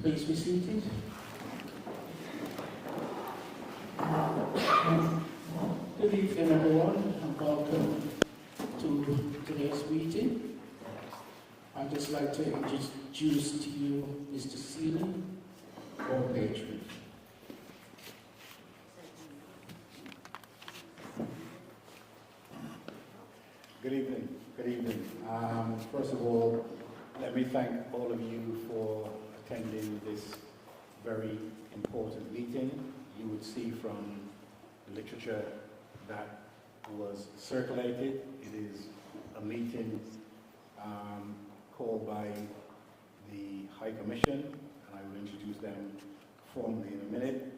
Please be seated. Good evening, everyone, and welcome to today's meeting. I'd just like to introduce to you Mr. Seeley, our patron. Good evening. Good evening. First of all, let me thank all of you for attending this very important meeting. You would see from the literature that was circulated, it is a meeting called by the High Commission, and I will introduce them formally in a minute.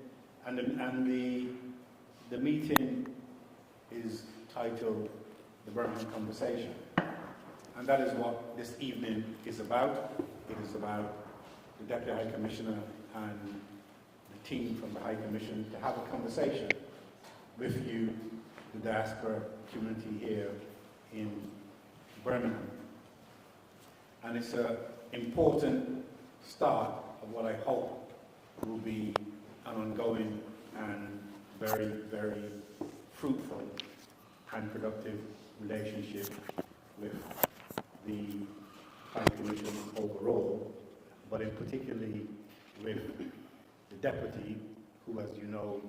And the meeting is titled the Birmingham Conversation. And that is what this evening is about. It is about the Deputy High Commissioner and the team from the High Commission to have a conversation with you, the diaspora community here in Birmingham. And it's an important start of what I hope will be an ongoing and very, very fruitful and productive relationship with the High Commission overall, but in particularly with the Deputy, who, as you know,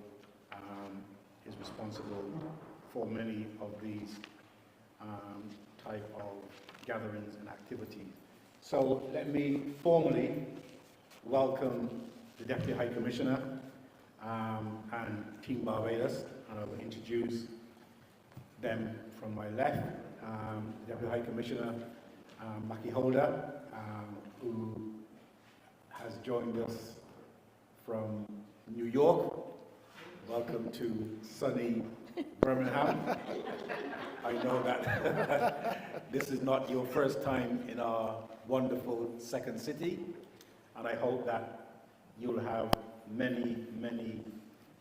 is responsible for many of these type of gatherings and activities. So let me formally welcome the Deputy High Commissioner and Team Barbados, and I will introduce them from my left. Deputy High Commissioner Mackie Holder, who has joined us from New York. Welcome to sunny Birmingham. I know that this is not your first time in our wonderful second city, and I hope that you'll have many, many,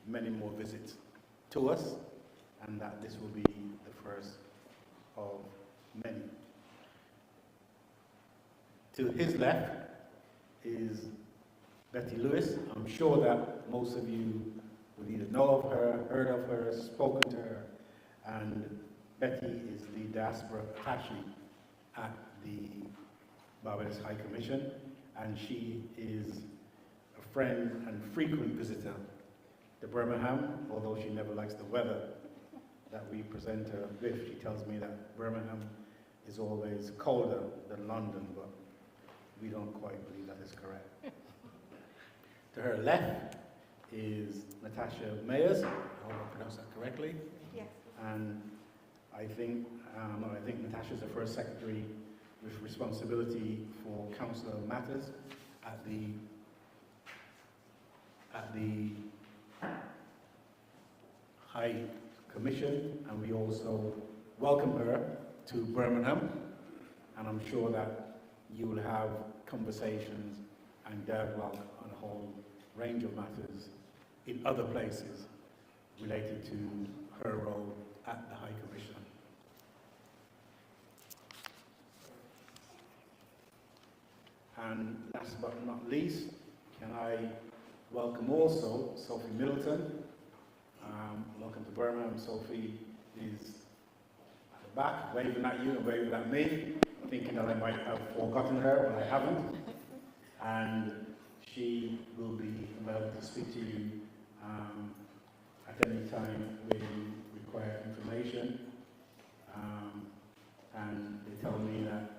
many more visits to us, and that this will be the first of many. To his left is Betty Lewis. I'm sure that most of you would either know of her, heard of her, spoken to her, and Betty is the diaspora attaché at the Barbados High Commission, and she is a friend and frequent visitor to Birmingham, although she never likes the weather that we present her with. She tells me that Birmingham is always colder than London, but we don't quite believe that is correct. To her left is Natasha Mayers. I hope I pronounced that correctly. Yes. And I think Natasha is the first secretary with responsibility for council matters at the High Commission, and we also welcome her to Birmingham, and I'm sure that you will have conversations and dialogue on a whole range of matters in other places related to her role at the High Commission. And last but not least, can I welcome also Sophie Middleton. Welcome to Birmingham. Sophie is at the back, waving at you and waving at me, thinking that I might have forgotten her, but I haven't. And she will be available to speak to you at any time when you require information. And they tell me that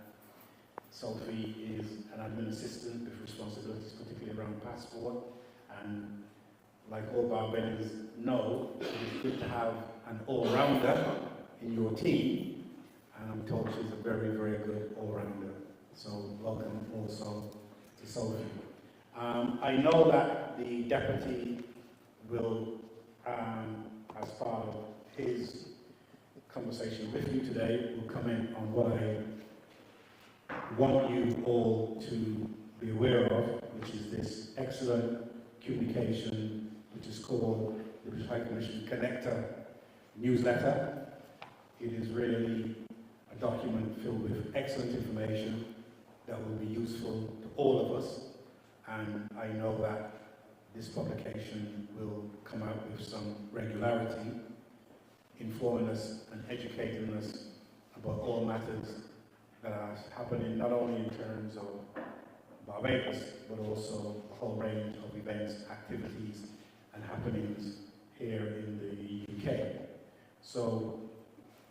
Sophie is an admin assistant with responsibilities particularly around passport, and like all Barbadians know, it is good to have an all-rounder in your team, and I'm told she's a very, very good all-rounder. So welcome also to Sophie. I know that the Deputy will, as part of his conversation with you today, will comment on what I want you all to be aware of, which is this excellent communication, which is called the British High Commission Connector newsletter. It is really a document filled with excellent information that will be useful to all of us and I know that this publication will come out with some regularity, informing us and educating us about all matters that are happening, not only in terms of Barbados, but also a whole range of events, activities, and happenings here in the UK. So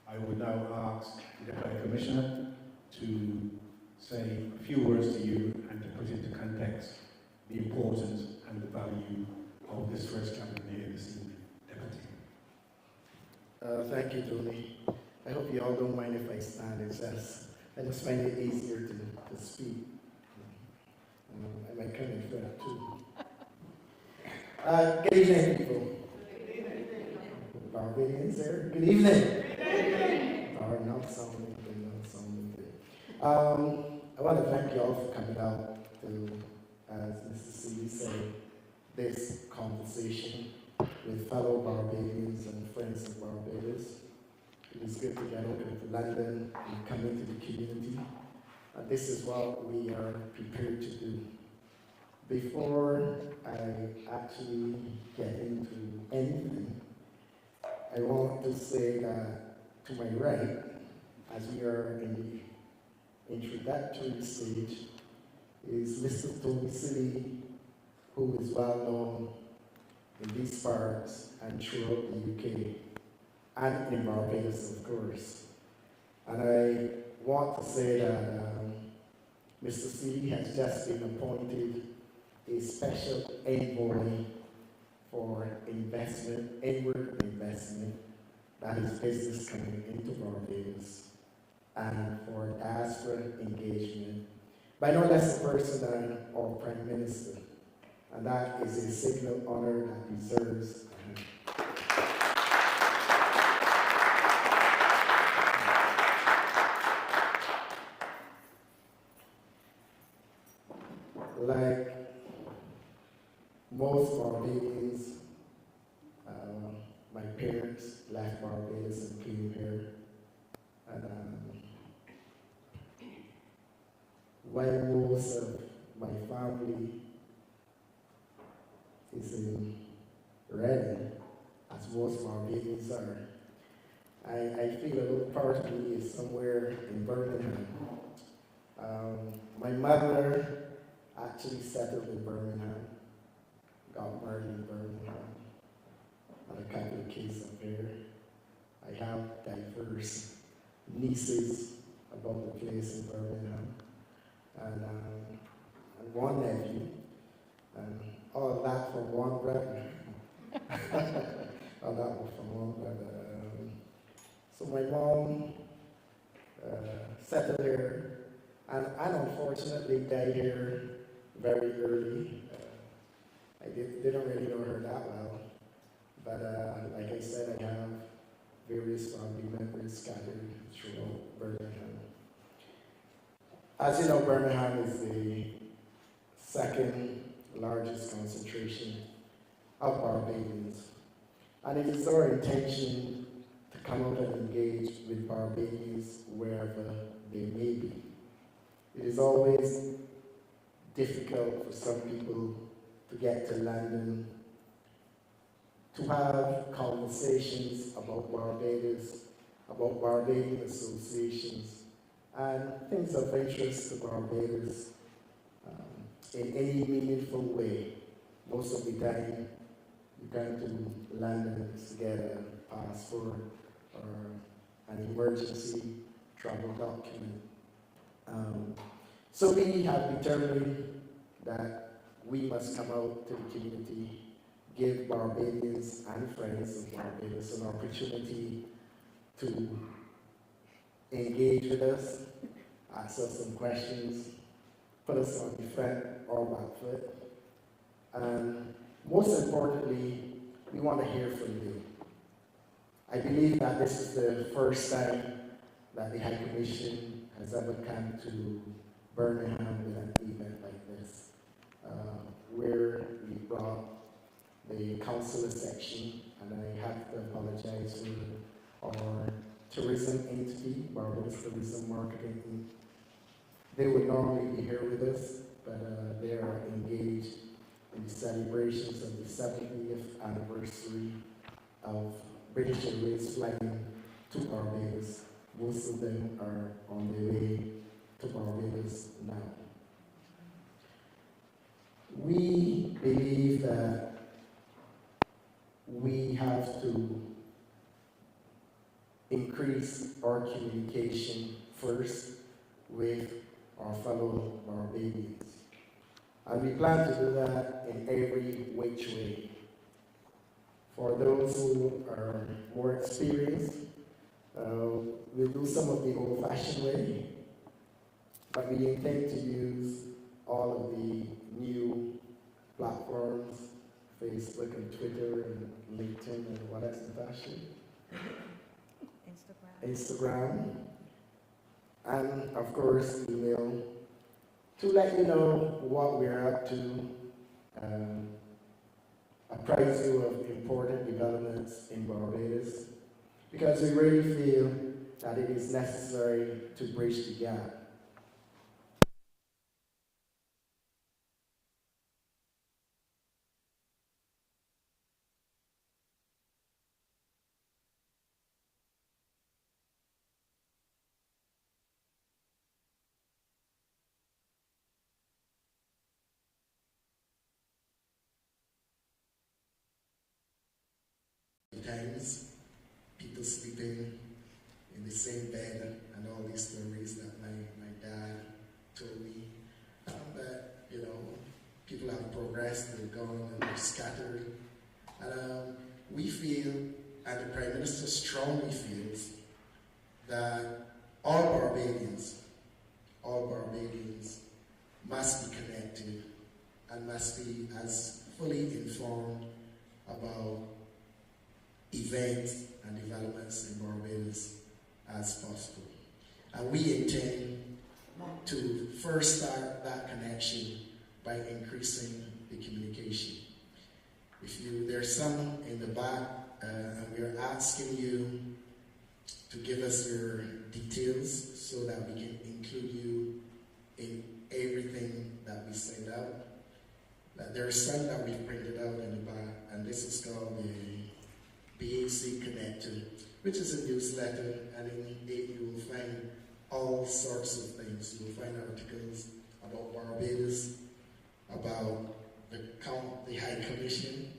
I would now ask the Deputy Commissioner to say a few words to you and to put into context the importance and the value of this first gathering here this evening. Deputy. Thank you, Tony. I hope you all don't mind if I stand. I just find it easier to speak. I might come in front too. Good evening, people. Barbadians there. Good evening. Or not sounding good, not sounding good. I want to thank you all for coming out to, as Mr. C said, this conversation with fellow Barbadians and friends of Barbados. It is good to get out of London and come into the community. And this is what we are prepared to do. Before I actually get into anything, I want to say that to my right, as we are in the introductory stage, is Mr. Tony City, who is well known in these parts and throughout the UK, and in Barbados, of course. And I want to say that Mr. C has just been appointed a special envoy for investment, inward investment, that is business coming into Barbados, and for diaspora engagement by no less a person than our Prime Minister. And that is a signal honor that deserves like most Barbadians, my parents left Barbados and came here. And while most of my family is in Reading, as most Barbadians are, I feel a little part of me is somewhere in Birmingham. My mother actually settled in Birmingham, got married in Birmingham, had a couple of kids up here. I have diverse nieces about the place in Birmingham, and one nephew, and all that from one brother. All that was from one brother. So my mom settled here, and unfortunately died here very early. I didn't really know her that well, but like I said, I have various family members scattered throughout Birmingham. As you know, Birmingham is the second largest concentration of Barbadians, and it is our intention to come out and engage with Barbadians wherever they may be. It is always difficult for some people to get to London to have conversations about Barbados, about Barbadian associations, and things of interest to Barbados in any meaningful way. Most of the time, you come to London to get a passport or an emergency travel document. So we have determined that we must come out to the community, give Barbadians and friends of Barbados an opportunity to engage with us, ask us some questions, put us on the front or back foot, and most importantly, we want to hear from you. I believe that this is the first time that the High Commission has ever come to Birmingham with an event like this, where we brought the councillor section, and I have to apologize for our tourism entity, Barbados Tourism Marketing Inc. They would normally be here with us, but they are engaged in the celebrations of the 70th anniversary of British Airways flying to Barbados. Most of them are on their way to Barbados now. We believe that we have to increase our communication first with our fellow Barbadians. And we plan to do that in every which way. For those who are more experienced, we'll do some of the old-fashioned way, but we intend to use all of the new platforms, Facebook and Twitter and LinkedIn and what else, Natasha? Instagram, and of course email, to let you know what we're up to, apprise you of important developments in Barbados, because we really feel that it is necessary to bridge the gap. Sometimes people sleeping in the same bed and all these stories that my dad told me. But, you know, people have progressed, they've gone and they're scattered. And we feel, and the Prime Minister strongly feels, that all Barbadians must be connected and must be as fully informed about events and developments in Barbados as possible. And we intend to first start that connection by increasing the communication. There's some in the back, and we're asking you to give us your details so that we can include you in everything that we send out. There's some that we've printed out in the back, and this is called the B.I.G Connector, which is a newsletter, and in it you will find all sorts of things. You will find articles about Barbados, about the High Commission,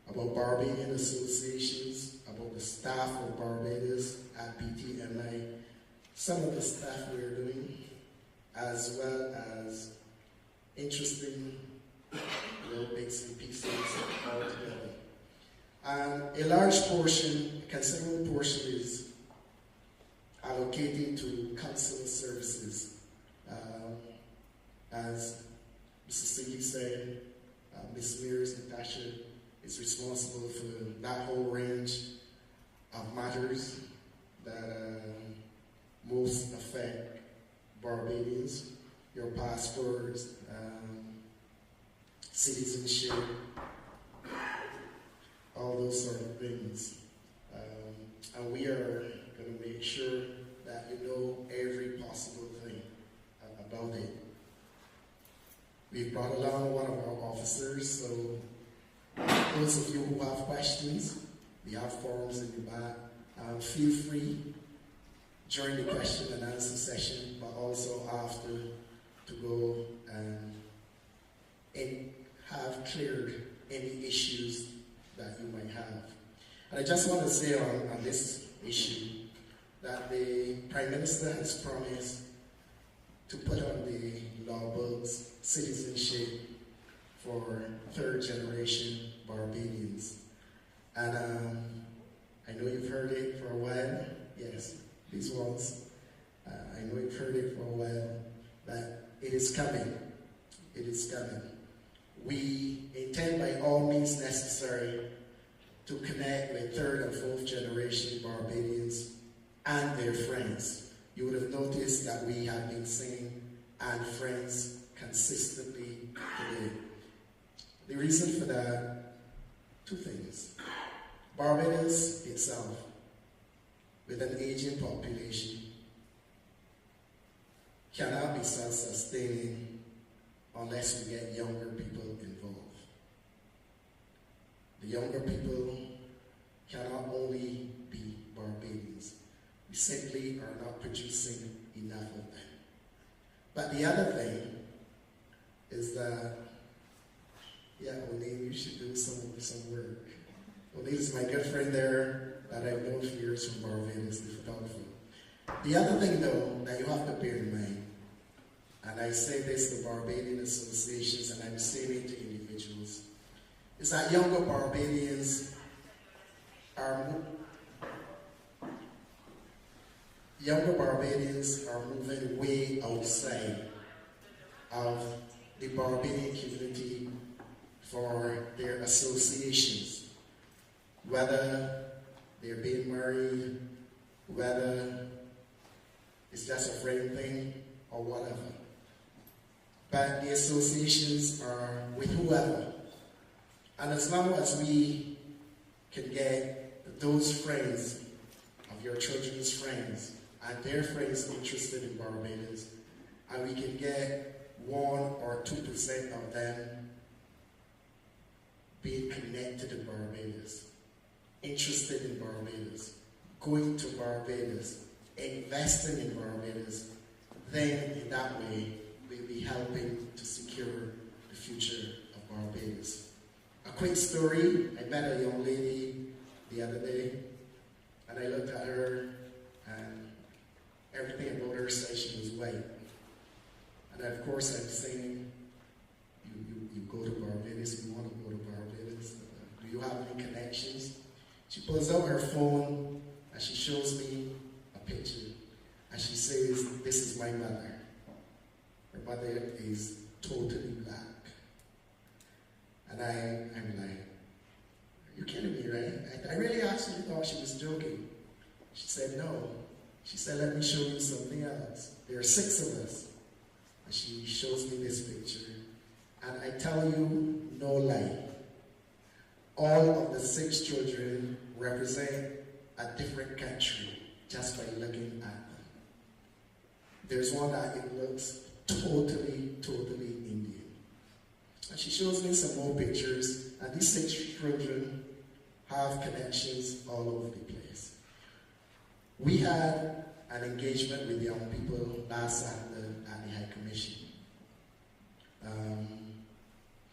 about Barbadian associations, about the staff of Barbados at BTMI, some of the stuff we're doing, as well as interesting little bits and pieces all together. And a large portion, a considerable portion, is allocated to consular services. As Mr. Singh said, Ms. Mears, Natasha, is responsible for that whole range of matters that most affect Barbadians: your passports, citizenship, all those sort of things. And we are going to make sure that you know every possible thing about it. We've brought along one of our officers, so those of you who have questions, we have forms in the back. Feel free during the question and answer session, but also after, to go and have cleared any issues that you might have. And I just want to say on this issue that the Prime Minister has promised to put on the law books citizenship for third-generation Barbadians. And I know you've heard it for a while. Yes, these ones. I know you've heard it for a while, but it is coming. It is coming. We intend by all means necessary to connect with third and fourth generation Barbadians and their friends. You would have noticed that we have been singing "and friends" consistently today. The reason for that, two things. Barbados itself, with an aging population, cannot be self-sustaining unless we get younger people involved. The younger people cannot only be Barbadians. We simply are not producing enough of them. But the other thing is that, yeah, O'Neill, you should do some work. O'Neill is my good friend there that I've known for years from Barbados, the photographer. The other thing, though, that you have to bear in mind, and I say this to Barbadian associations and I'm saying it to individuals, is that younger Barbadians are moving way outside of the Barbadian community for their associations, whether they're being married, whether it's just a friend thing or whatever. But the associations are with whoever. And as long as we can get those friends of your children's friends and their friends interested in Barbados, and we can get 1 or 2% of them being connected to Barbados, interested in Barbados, going to Barbados, investing in Barbados, then in that way we'll be helping to secure the future of Barbados. A quick story, I met a young lady the other day, and I looked at her, and everything about her said she was white. And of course I'm saying, you go to Barbados, you want to go to Barbados, do you have any connections? She pulls out her phone, and she shows me a picture, and she says, this is my mother. Her mother is totally black. And I'm like, are you kidding me, right? I really actually thought she was joking. She said, no. She said, let me show you something else. There are 6 of us. And she shows me this picture. And I tell you, no lie. All of the 6 children represent a different country just by looking at them. There's one that it looks totally Indian. And she shows me some more pictures, and these 6 children have connections all over the place. We had an engagement with young people last Saturday at the High Commission.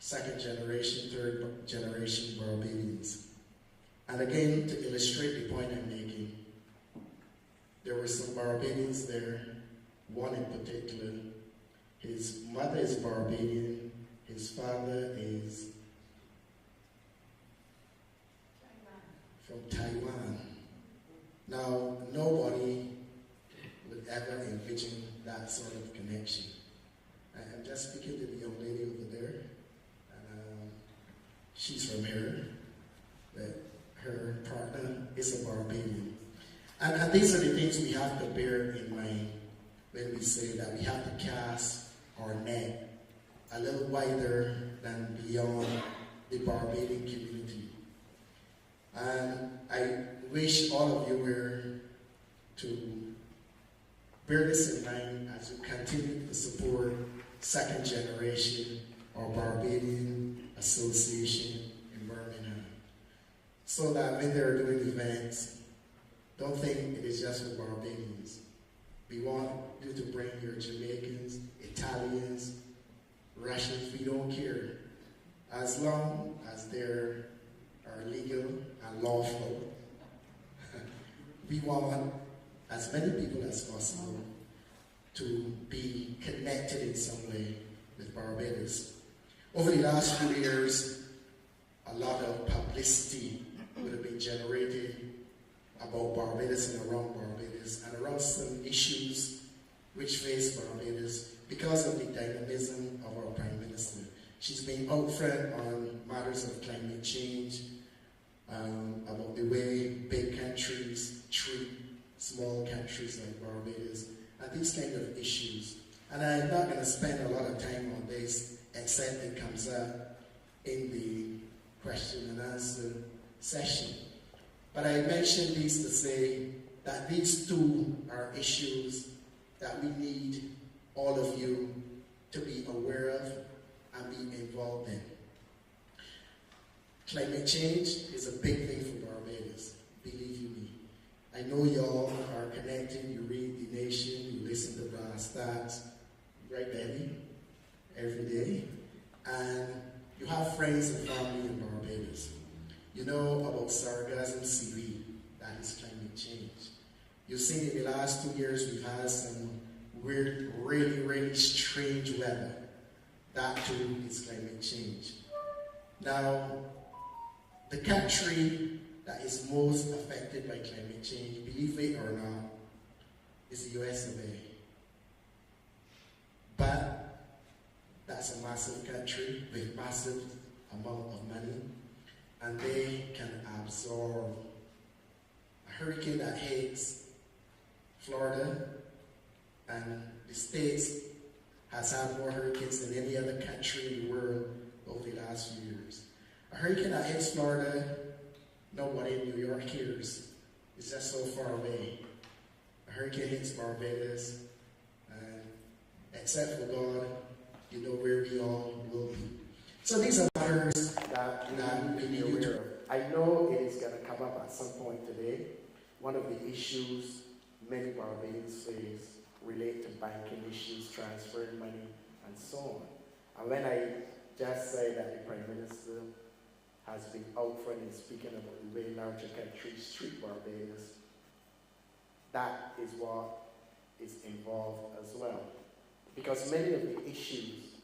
2nd generation, 3rd generation Barbadians. And again, to illustrate the point I'm making, there were some Barbadians there, one in particular. His mother is Barbadian, his father is from Taiwan. Now, nobody would ever envision that sort of connection. I'm just speaking to the young lady over there, and she's from here, but her partner is a Barbadian. And these are the things we have to bear in mind when we say that we have to cast our net a little wider than beyond the Barbadian community. And I wish all of you were to bear this in mind as you continue to support 2nd generation or Barbadian Association in Birmingham. So that when they're doing events, don't think it is just for Barbadians. We want you to bring your Jamaicans, Italians, Russians, we don't care. As long as they are legal and lawful, we want as many people as possible to be connected in some way with Barbados. Over the last few years, a lot of publicity would have been generated about Barbados and around Barbados and around some issues which face Barbados because of the dynamism of our Prime Minister. She's been out front on matters of climate change, about the way big countries treat small countries like Barbados, and these kind of issues. And I'm not going to spend a lot of time on this, except it comes up in the question and answer session. But I mentioned these to say that these 2 are issues that we need all of you to be aware of and be involved in. Climate change is a big thing for Barbados, believe you me. I know y'all are connected, you read The Nation, you listen to the stats, right, baby, every day, and you have friends and family in Barbados. You know about sargassum CV, that is climate change. You've seen in the last 2 years we've had some weird, really, really strange weather. That too is climate change. Now, the country that is most affected by climate change, believe it or not, is the US of A. But that's a massive country with massive amount of money, and they can absorb a hurricane that hits Florida, and the States has had more hurricanes than any other country in the world over the last few years. A hurricane that hits Florida, nobody in New York hears. It's just so far away. A hurricane hits Barbados, and except for God, you know where we all will be. So these are matters that we need to be aware of. I know it is going to come up at some point today. One of the issues many Barbadians face relate to banking issues, transferring money, and so on. And when I just say that the Prime Minister has been out front and speaking about the way larger countries treat Barbados, that is what is involved as well. Because many of the issues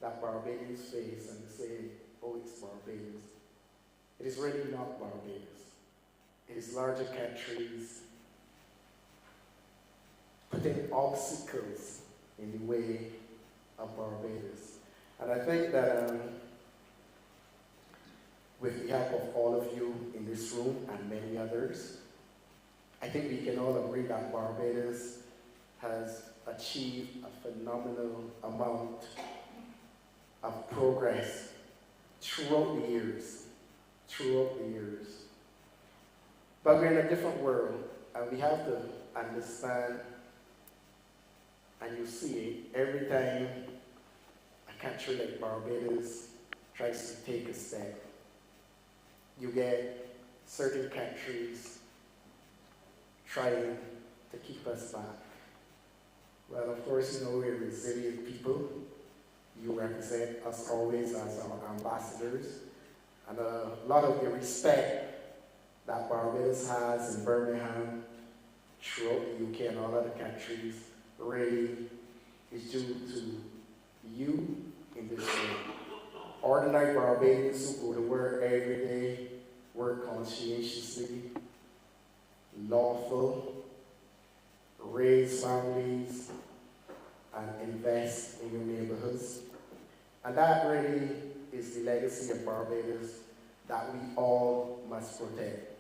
that Barbadians face, and they say, oh, it's Barbados, it is really not Barbados. It is larger countries putting obstacles in the way of Barbados. And I think that with the help of all of you in this room and many others, I think we can all agree that Barbados has achieved a phenomenal amount of progress throughout the years. But we're in a different world, and we have to understand, and you see it every time a country like Barbados tries to take a step. You get certain countries trying to keep us back. Well, of course, you know we're resilient people. You represent us always as our ambassadors. And a lot of the respect that Barbados has in Birmingham, throughout the UK and all other countries, really is due to you in this room. Ordinary Barbadians who go to work every day, work conscientiously, lawful, raise families, and invest in your neighborhoods. And that really is the legacy of Barbados that we all must protect.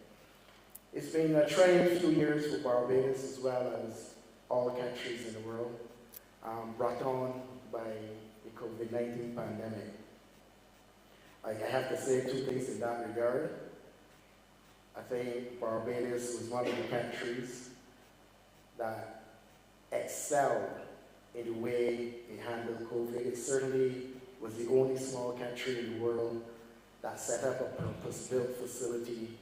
It's been a trying few years for Barbados as well as all countries in the world, brought on by the COVID-19 pandemic. I have to say two things in that regard. I think Barbados was one of the countries that excelled in the way it handled COVID. It certainly was the only small country in the world that set up a purpose-built facility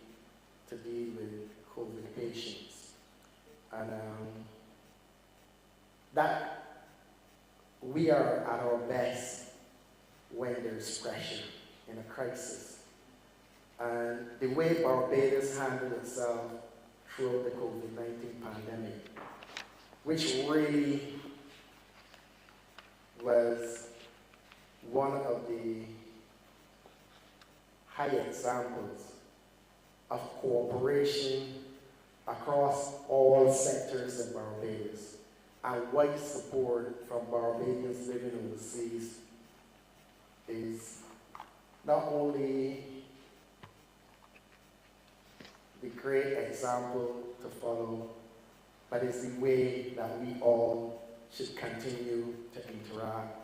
to deal with COVID patients. And that we are at our best when there's pressure in a crisis. And the way Barbados handled itself throughout the COVID-19 pandemic, which really was one of the high examples of cooperation across all sectors of Barbados and wide support from Barbadians living overseas, is not only the great example to follow, but it's the way that we all should continue to interact,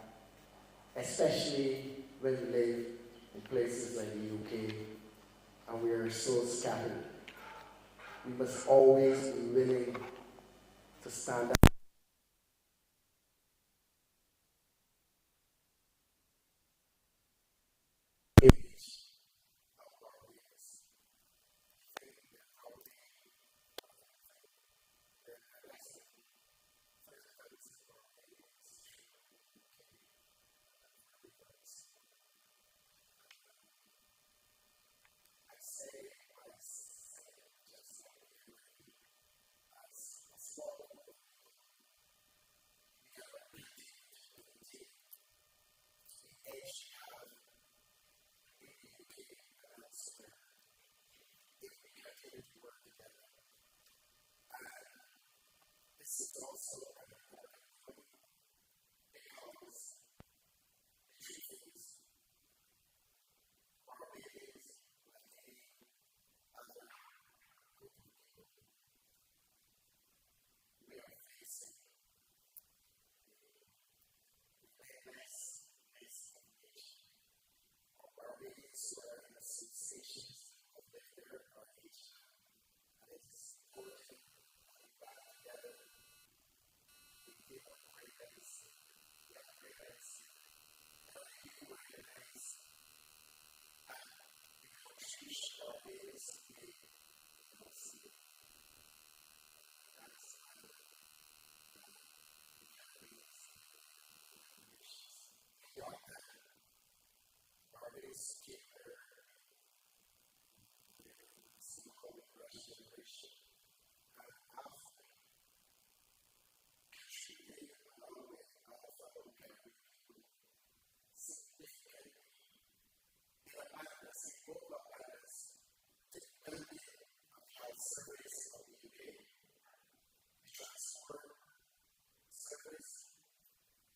especially when we live in places like the UK and we are so scattered. We must always be willing to stand up.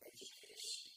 Education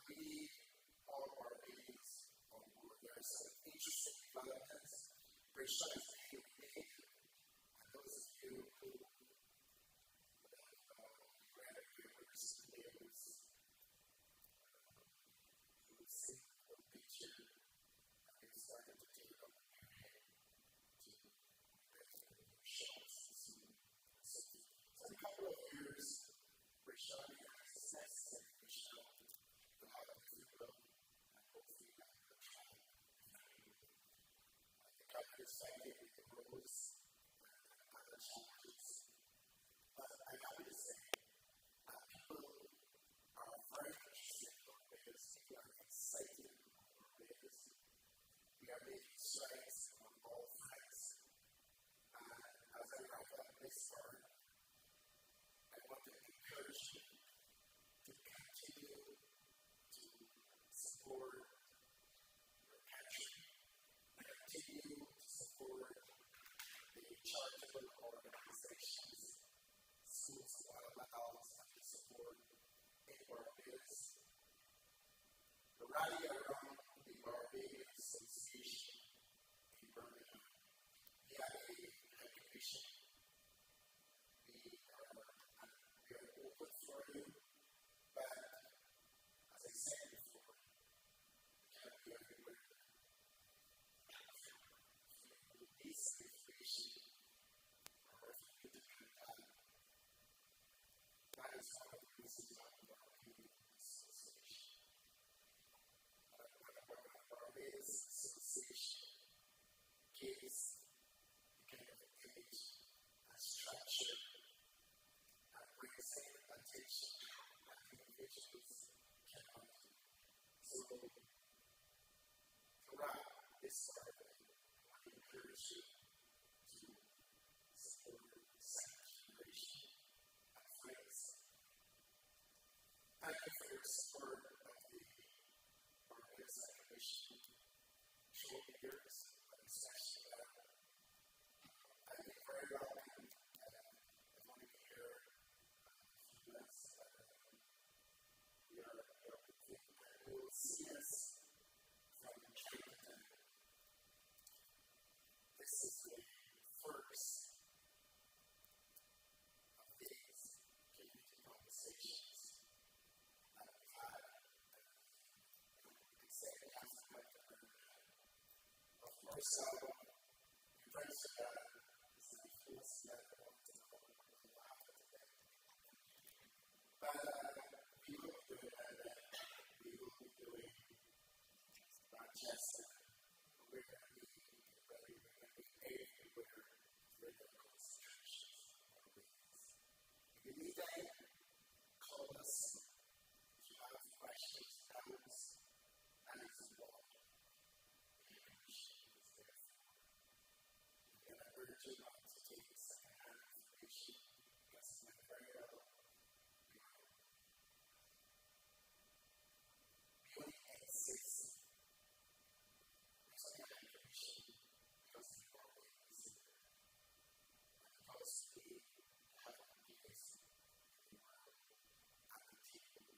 we need all of our meetings on board. There are some interesting developments. Rachel is being made, and those of you who granted givers, neighbors, who see the picture, and we started to take up your head to show us soon. So in a couple of years, Rachel has necessary Rachel to have a free will and hopefully not a child. The government is fighting with the rules and other challenges. But I'm happy to say that people are very interested in Barbados. People are excited about Barbados. We are making strides on all fronts. And as I wrap up this part, I want to encourage you to continue to support your country, continue to support the charitable organizations, schools of allows and to support in Barbados. The rally around the Barbados Association in Birmingham, B.I.G. education. We are open for you, but as I said before, we can't be everywhere. You need situation or if you need to do that. That is one of the reasons why we are in this association. Barbados Association gives the kind of image and structure and brings in attention that individuals cannot do. So, throughout this survey, I want to encourage you to support the second generation and friends. Thank you for your support of the Barbados Commission through the years, but especially now. I've been very welcome. I've only been here a few months. We are hoping that you will see us from time to time. This is the first of these community conversations that we've had. You can say it has to come to Birmingham. Of course, we pray to God is the influence that I want to know what will happen today. But we will be doing that. We will be doing not just we're going to be everywhere where the concentrations are wings. If you need that, call us. If you have questions, doubts, that is involved. The information is there for you. And I urge you not to take second-hand information because it might very well be wrong. We only exist because we have information, because we are witness, and because we have ideas in the world at the table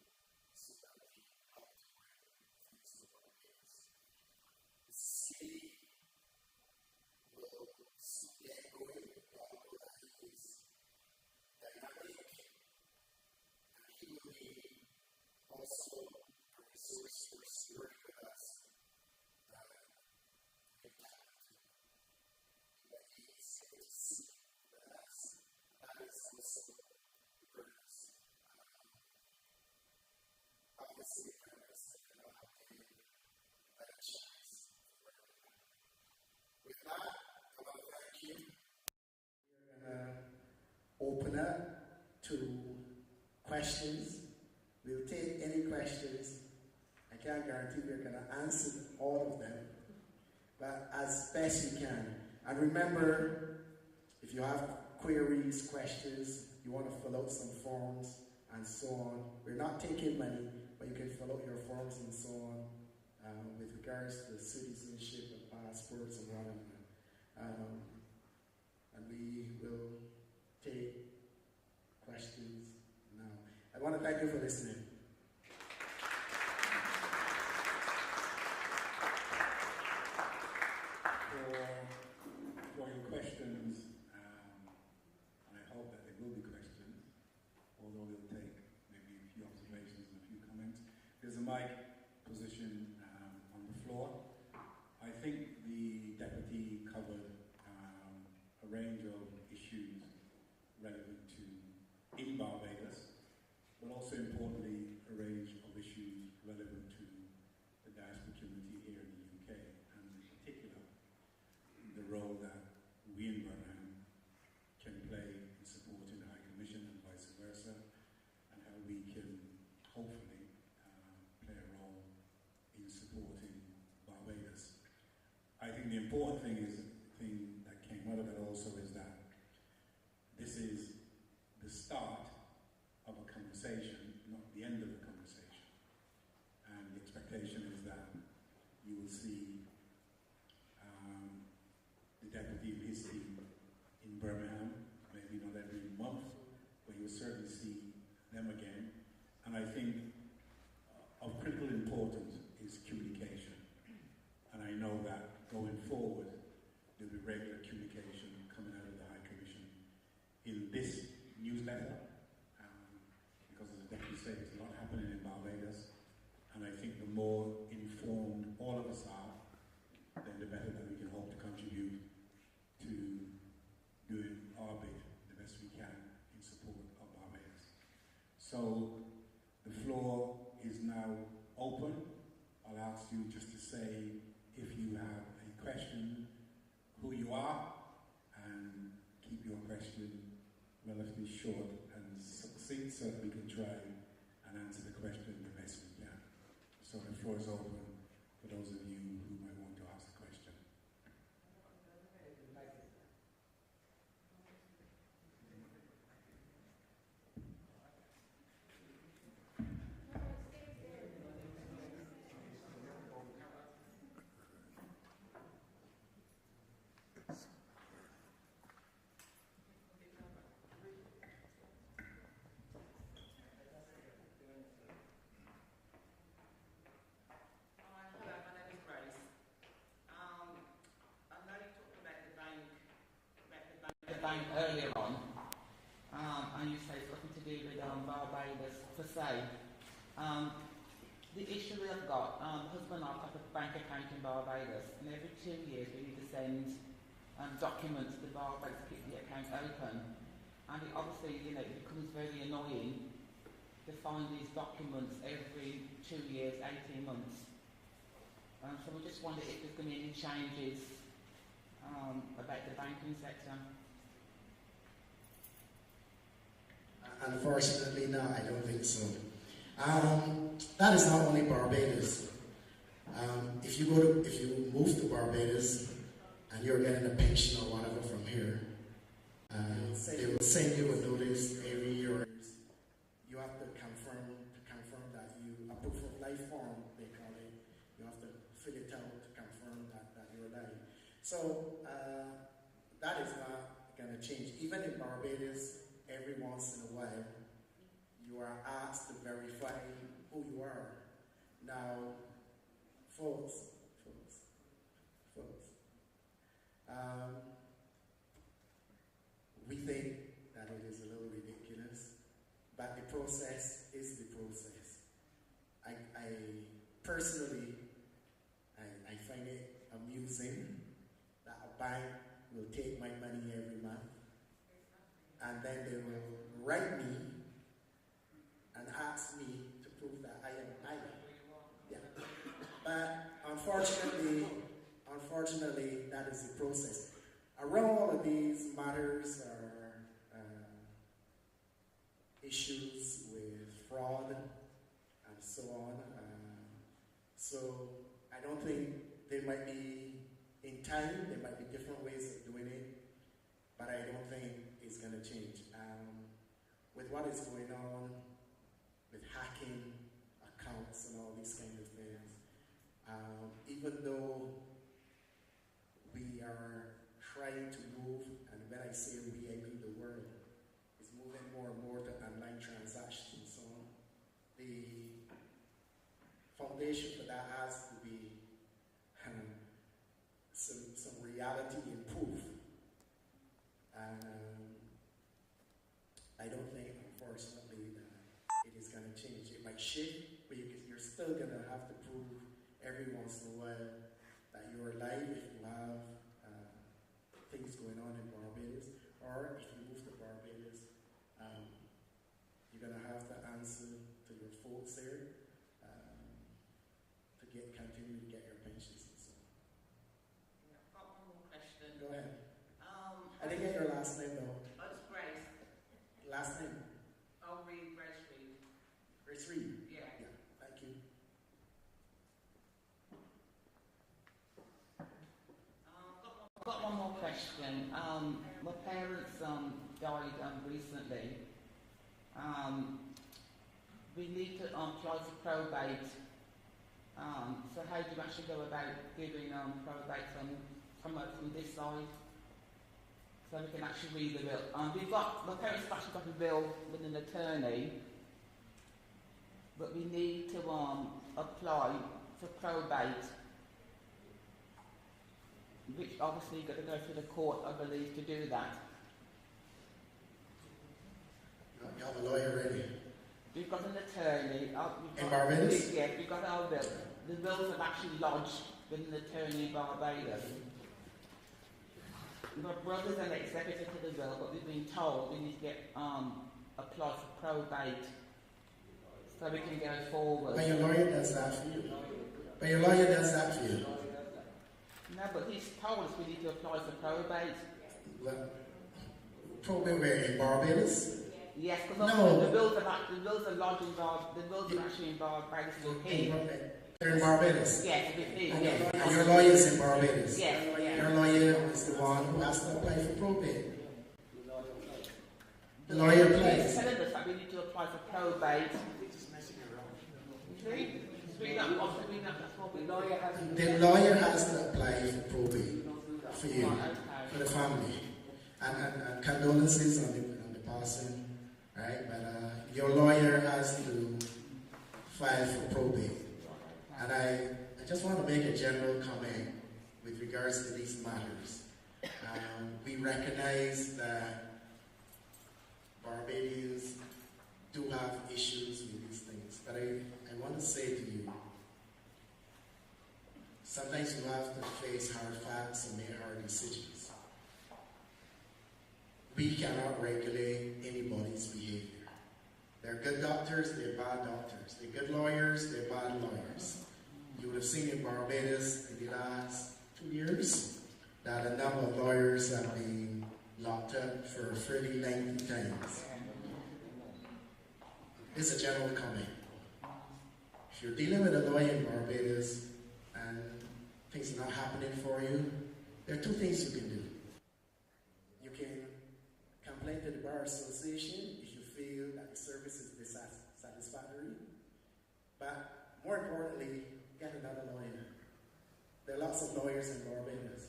so that we help to bring things to our ways. The city will soon get going. We all know that it is dynamic, and he will be also a resource for stewarding with us that we can tap into. That he is able to see with us. That is also the purpose. Obviously, the purpose that cannot have any better chance for everyone. With that, I want to thank you. We're going to open up to questions. We'll take any questions. I can't guarantee we're going to answer all of them, but as best we can. And remember, if you have queries, questions, you want to fill out some forms and so on, we're not taking money, but you can fill out your forms and so on with regards to citizenship and passports and whatever. And we will take questions now. I want to thank you for listening. maybe not every month, but you will certainly see them again. And I think of critical importance is communication. And I know that going forward, there'll be regular communication coming out of the High Commission in this newsletter, because as the Deputy said, there's a lot happening in Barbados, and I think the more informed all of us are, then the better that we can hope to contribute to doing our bit the best we can in support of Barbados. So the floor is now open. I'll ask you just to say if you have a question, who you are, and keep your question relatively short and succinct so that we can try and answer the question the best we can. So the floor is open for those of you who might want to ask a question. Bank earlier on, and you say it's nothing to do with Barbados per se. The issue that I've got, husband and I have a bank account in Barbados, and every 2 years we need to send documents to Barbados to keep the account open. And it obviously, it becomes very annoying to find these documents every 2 years, 18 months. So we just wonder if there's going to be any changes about the banking sector. Unfortunately, no, I don't think so. That is not only Barbados. If you move to Barbados and you're getting a pension or whatever from here, they will send you a notice every year. You have to confirm that you, a proof of life form, they call it. You have to fill it out to confirm that you're alive. So that is not going to change. Even in Barbados, every once in a while, you are asked to verify who you are. Now, folks, we think that it is a little ridiculous, but the process is the process. I personally find it amusing that a bank will take my money every month, and then they will write me and ask me to prove that I am I. Yeah. But unfortunately, that is the process. Around all of these matters are issues with fraud and so on. So I don't think there might be, in time, there might be different ways of doing it, but I don't think it's going to change. With what is going on with hacking accounts and all these kind of things, even though we are trying to move, and when I say we, I mean the world, is moving more and more to online transactions and so on, the foundation for that has to be some reality and proof. And I don't think, unfortunately, that it is going to change. It might shift, but you're still going to have to prove every once in a while that you're alive if you have things going on in Barbados, or if you move to Barbados, you're going to have to answer to your folks there to continue to get your pensions and so on. Yeah, I've got one more question. Go ahead. I didn't get your last name though. Oh, it's Grace. Last name? I'll read Grace Reed. Grace Reed? Yeah. Yeah, thank you. I've got one more question. My parents died recently. We need to apply for probate. So how do you actually go about giving probate from this side? so we can actually read the will. My parents have actually got a will with an attorney, but we need to apply for probate, which obviously you've got to go through the court, I believe, to do that. You have a lawyer ready. We've got an attorney. In Barbados? Yes, we've got our will. The wills have actually lodged with an attorney in Barbados. My brother's an executor to the will, but we've been told we need to get apply for probate so we can go forward. But your lawyer does that for you. But your lawyer does that for you. No, but he's told us we need to apply for probate. Well, probate where, in Barbados? Yes, because No. the wills are lodged in Barbados. The wills are actually in Barbados with him. They're in Barbados? Yes, with him, yes. And your lawyer is in Barbados? Yes, yes. Your lawyer is the one who has to apply for probate. The lawyer applies. He's telling us that we need to apply for probate. See? The lawyer has to apply for probate for you, for the family. And condolences on the passing, right? But your lawyer has to file for probate. And I just want to make a general comment with regards to these matters. We recognize that Barbadians do have issues with these things, but I want to say to you, sometimes you have to face hard facts and make hard decisions. We cannot regulate anybody's behavior. They're good doctors, they're bad doctors. They're good lawyers, they're bad lawyers. You would have seen in Barbados in the last 2 years that a number of lawyers have been locked up for fairly lengthy times. It's a general comment. If you're dealing with a lawyer in Barbados and things are not happening for you, there are two things you can do. You can complain to the Bar Association if you feel that the service is dissatisfactory, but more importantly, get another lawyer. There are lots of lawyers in Barbados.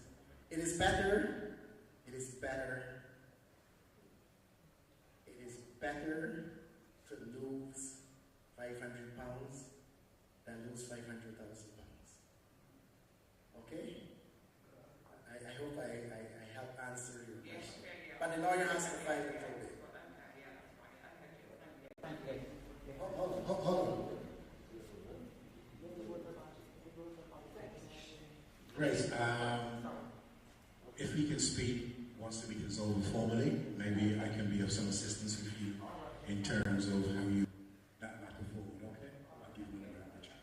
It is better to lose £500 than lose £500,000. Okay? I hope I help answer your question. But the lawyer has to file the probate. Hold on. Grace, if we can speak once the meeting's over formally, maybe I can be of some assistance with you in terms of how you that matter forward, okay? I'll give you another round of chat.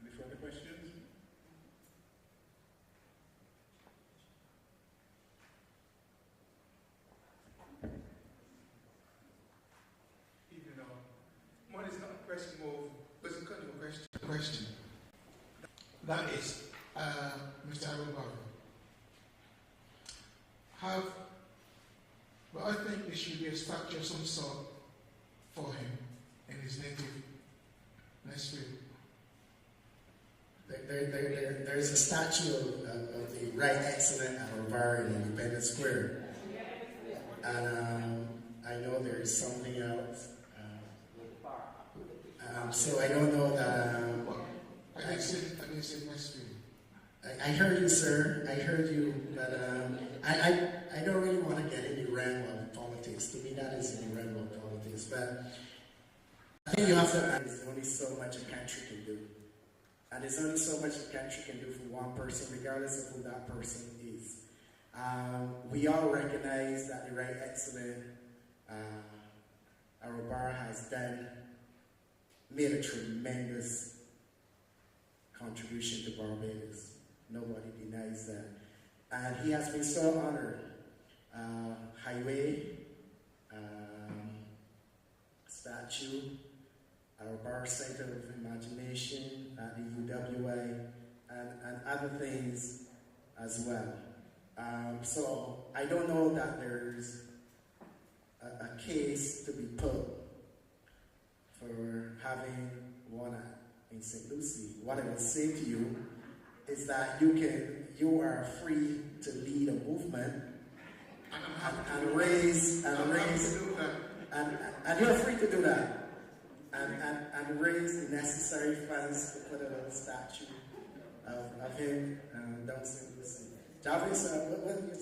Any further questions? Mine is not a question more, but it's kind of a question. That is, Mr. Alvaro. I think there should be a statue of some sort for him in his native Smethwick. There's a statue of the Right Excellent at Orvar in Independence Square. And I know there's something else. So I don't know that. I didn't say Smethwick. I heard you, sir. I heard you, but I don't really want to get in the realm of politics. To me, that is in the realm of politics. But I think you have to understand there's only so much a country can do. And there's only so much a country can do for one person, regardless of who that person is. We all recognize that the Right Excellent, our bar has made a tremendous contribution to Barbados. Nobody denies that. And he has been so honored. Highway, statue, our Bar Center of Imagination at the UWA, and other things as well. So I don't know that there's a case to be put for having one in St. Lucie, what I would say to you is that you are free to lead a movement and raise and you're free to do that and raise the necessary funds to put a little statue of him down St. Lucie. Jarvis,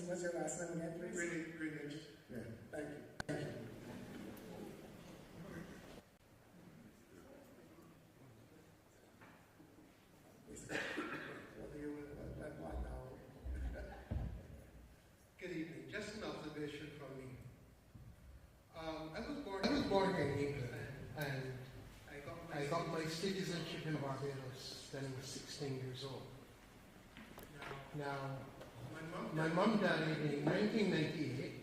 what's your last name again, please? Greenwich. Yeah, thank you. Thank you. Good evening. Just an observation from me. I was born in England, and I got my citizenship in Barbados when I was 16 years old. Now, my mum died in 1998,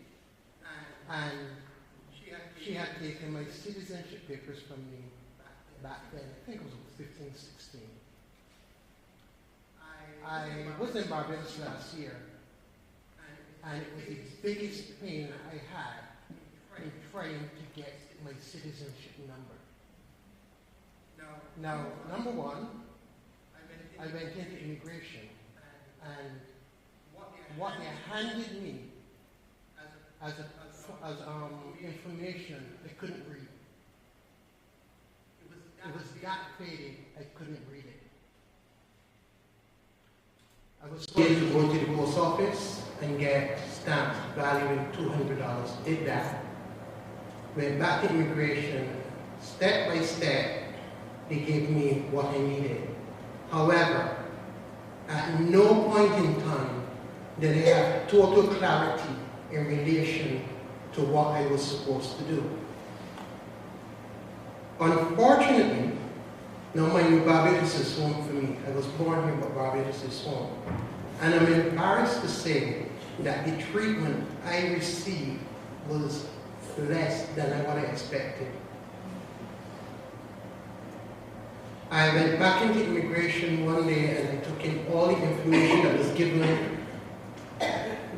and she had taken my citizenship papers from me back then. I think it was 15, 16. I was in Barbados last year, and it was the biggest pain I had in trying to get my citizenship number. Now, number one, I went into immigration, and what they handed me as information, I couldn't read. It was that faded, I couldn't read it. I was supposed to go to the post office and get stamps valuing $200. Did that. Went back to immigration. Step by step, they gave me what I needed. However, at no point in time did I have total clarity in relation to what I was supposed to do. Unfortunately, now mind you, Barbados is home for me. I was born here, but Barbados is home. And I'm embarrassed to say that the treatment I received was less than what I expected. I went back into immigration one day and I took in all the information that was given.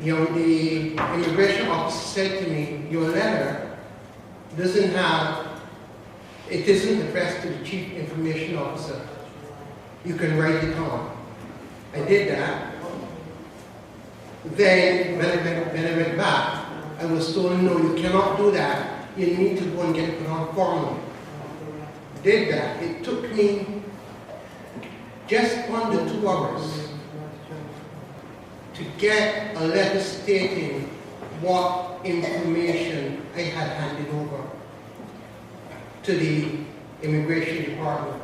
The immigration officer said to me, your letter it isn't addressed to the chief information officer. You can write it on. I did that. Then, when I went back, I was told, no, you cannot do that. You need to go and get it put on formally. Did that. It took me just under 2 hours to get a letter stating what information I had handed over to the immigration department.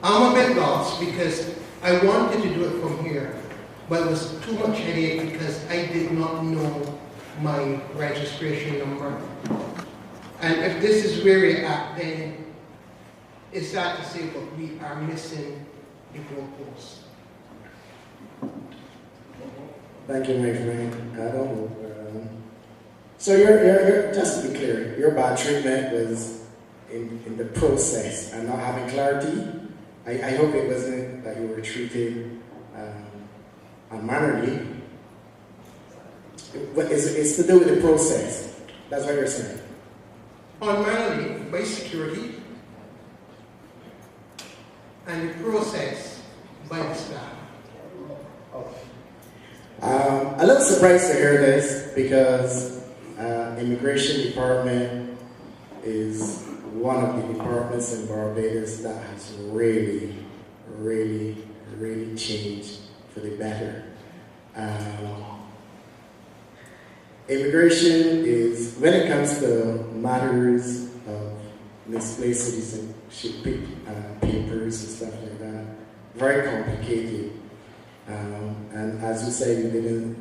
I'm a bit lost because I wanted to do it from here, but it was too much headache because I did not know my registration number. And if this is where we're at, then it's sad to say, but we are missing the goalposts. Thank you, my friend. I don't know. So you're just to be clear, your bad treatment was in the process and not having clarity. I hope it wasn't that you were treated unmannerly. It's to do with the process. That's what you're saying. Unmannerly by security, and the process by the staff. A little surprised to hear this because immigration department is one of the departments in Barbados that has really changed for the better. Immigration is, when it comes to matters of misplaced citizenship papers and stuff like that, very complicated. And as you said, you didn't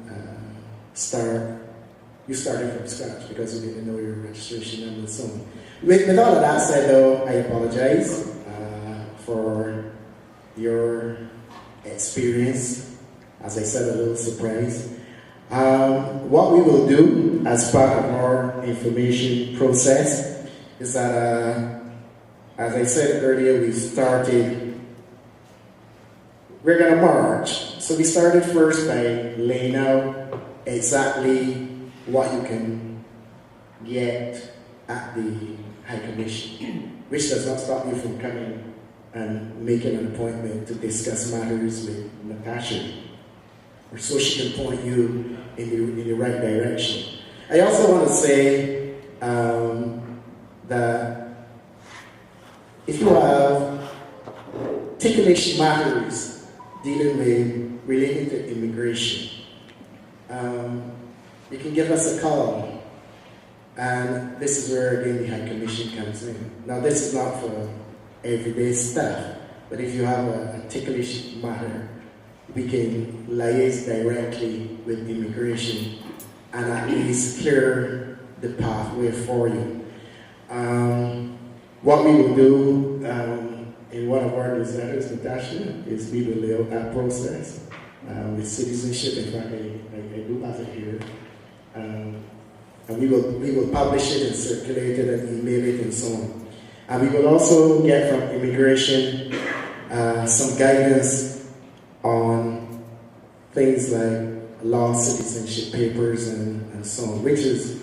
you started from scratch because you didn't know your registration number and so on. With all of that said though, I apologize for your experience. As I said, a little surprise. What we will do as part of our information process is that, as I said earlier, we're going to march. So we started first by laying out exactly what you can get at the High Commission. which does not stop you from coming and making an appointment to discuss matters with Natasha, or so she can point you in the right direction. I also want to say that if you have ticklish matters relating to immigration, you can give us a call. And this is where, again, the High Commission comes in. Now, this is not for everyday stuff, but if you have a ticklish matter, we can liaise directly with immigration and at least clear the pathway for you. What we will do in one of our newsletters, Natasha, is we will lay out that process with citizenship. In fact, I do have it here. And we will publish it and circulate it and email it and so on. And we will also get from immigration some guidance on things like law, citizenship papers, and so on, which is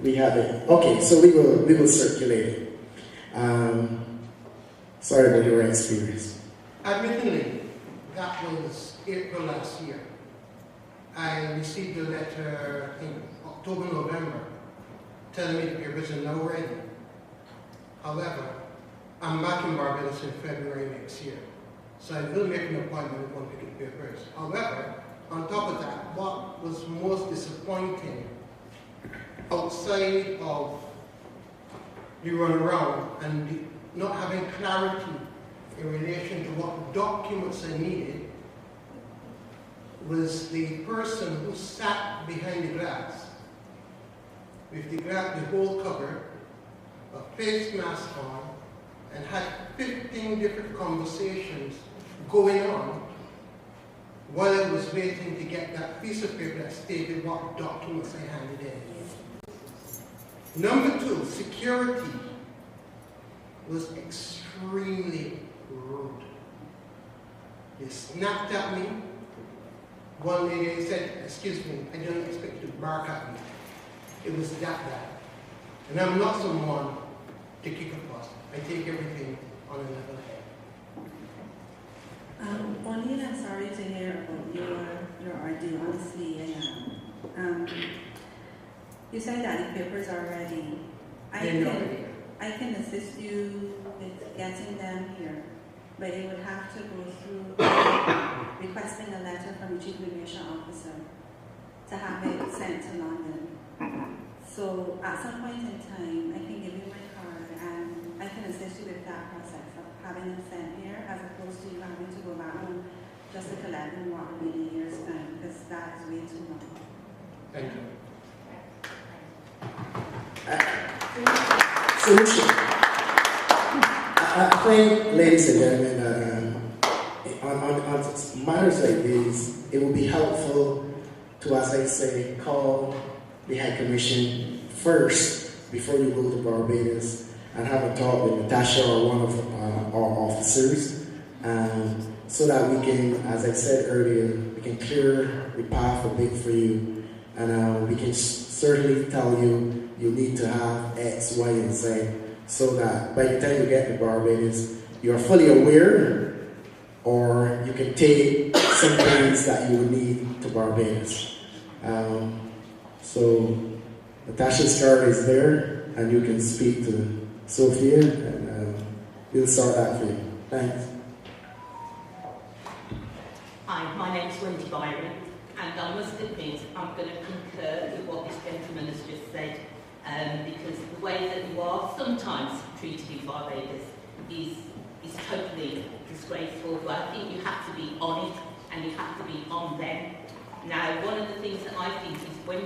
we have it. Okay, so we will circulate it. Sorry about your experience. Admittedly, that was April last year. I received a letter in October, November, telling me the papers are now ready. However, I'm back in Barbados in February next year, so I will make an appointment with one to get papers. However, on top of that, what was most disappointing, outside of the runaround and the not having clarity in relation to what documents I needed, was the person who sat behind the glass with the whole cover, a face mask on, and had 15 different conversations going on while I was waiting to get that piece of paper that stated what documents I handed in. Number two, security was extremely rude. They snapped at me. One lady said, "Excuse me, I didn't expect you to bark at me." It was that bad. And I'm not someone to kick a fuss. I take everything on a level head. O'Neill, I'm sorry to hear about your ordeal. Honestly, I am. You said that the papers are ready. I can assist you with getting them here, but it would have to go through requesting a letter from the Chief Immigration Officer to have it sent to London. So at some point in time, I can give you my card and I can assist you with that process of having them sent here, as opposed to you having to go back home just to collect them what will be a year's time, because that is way too long. Thank you. Solution. I think, ladies and gentlemen, on matters like these, it will be helpful to, as I say, call the High Commission first before you go to Barbados and have a talk with Natasha or one of our officers, so that we can, as I said earlier, we can clear the path a bit for you, and we can certainly tell you you need to have X, Y, and Z, so that by the time you get to Barbados, you're fully aware, or you can take some things that you would need to Barbados. So Natasha's card is there, and you can speak to Sophia, and we'll sort that for you. Thanks. Hi, my name's Wendy Byron, and I must admit I'm going to concur with what this gentleman has just said, because the way that you are sometimes treated in Barbados is totally disgraceful. But I think you have to be on it, and you have to be on them. Now, one of the things that I think is when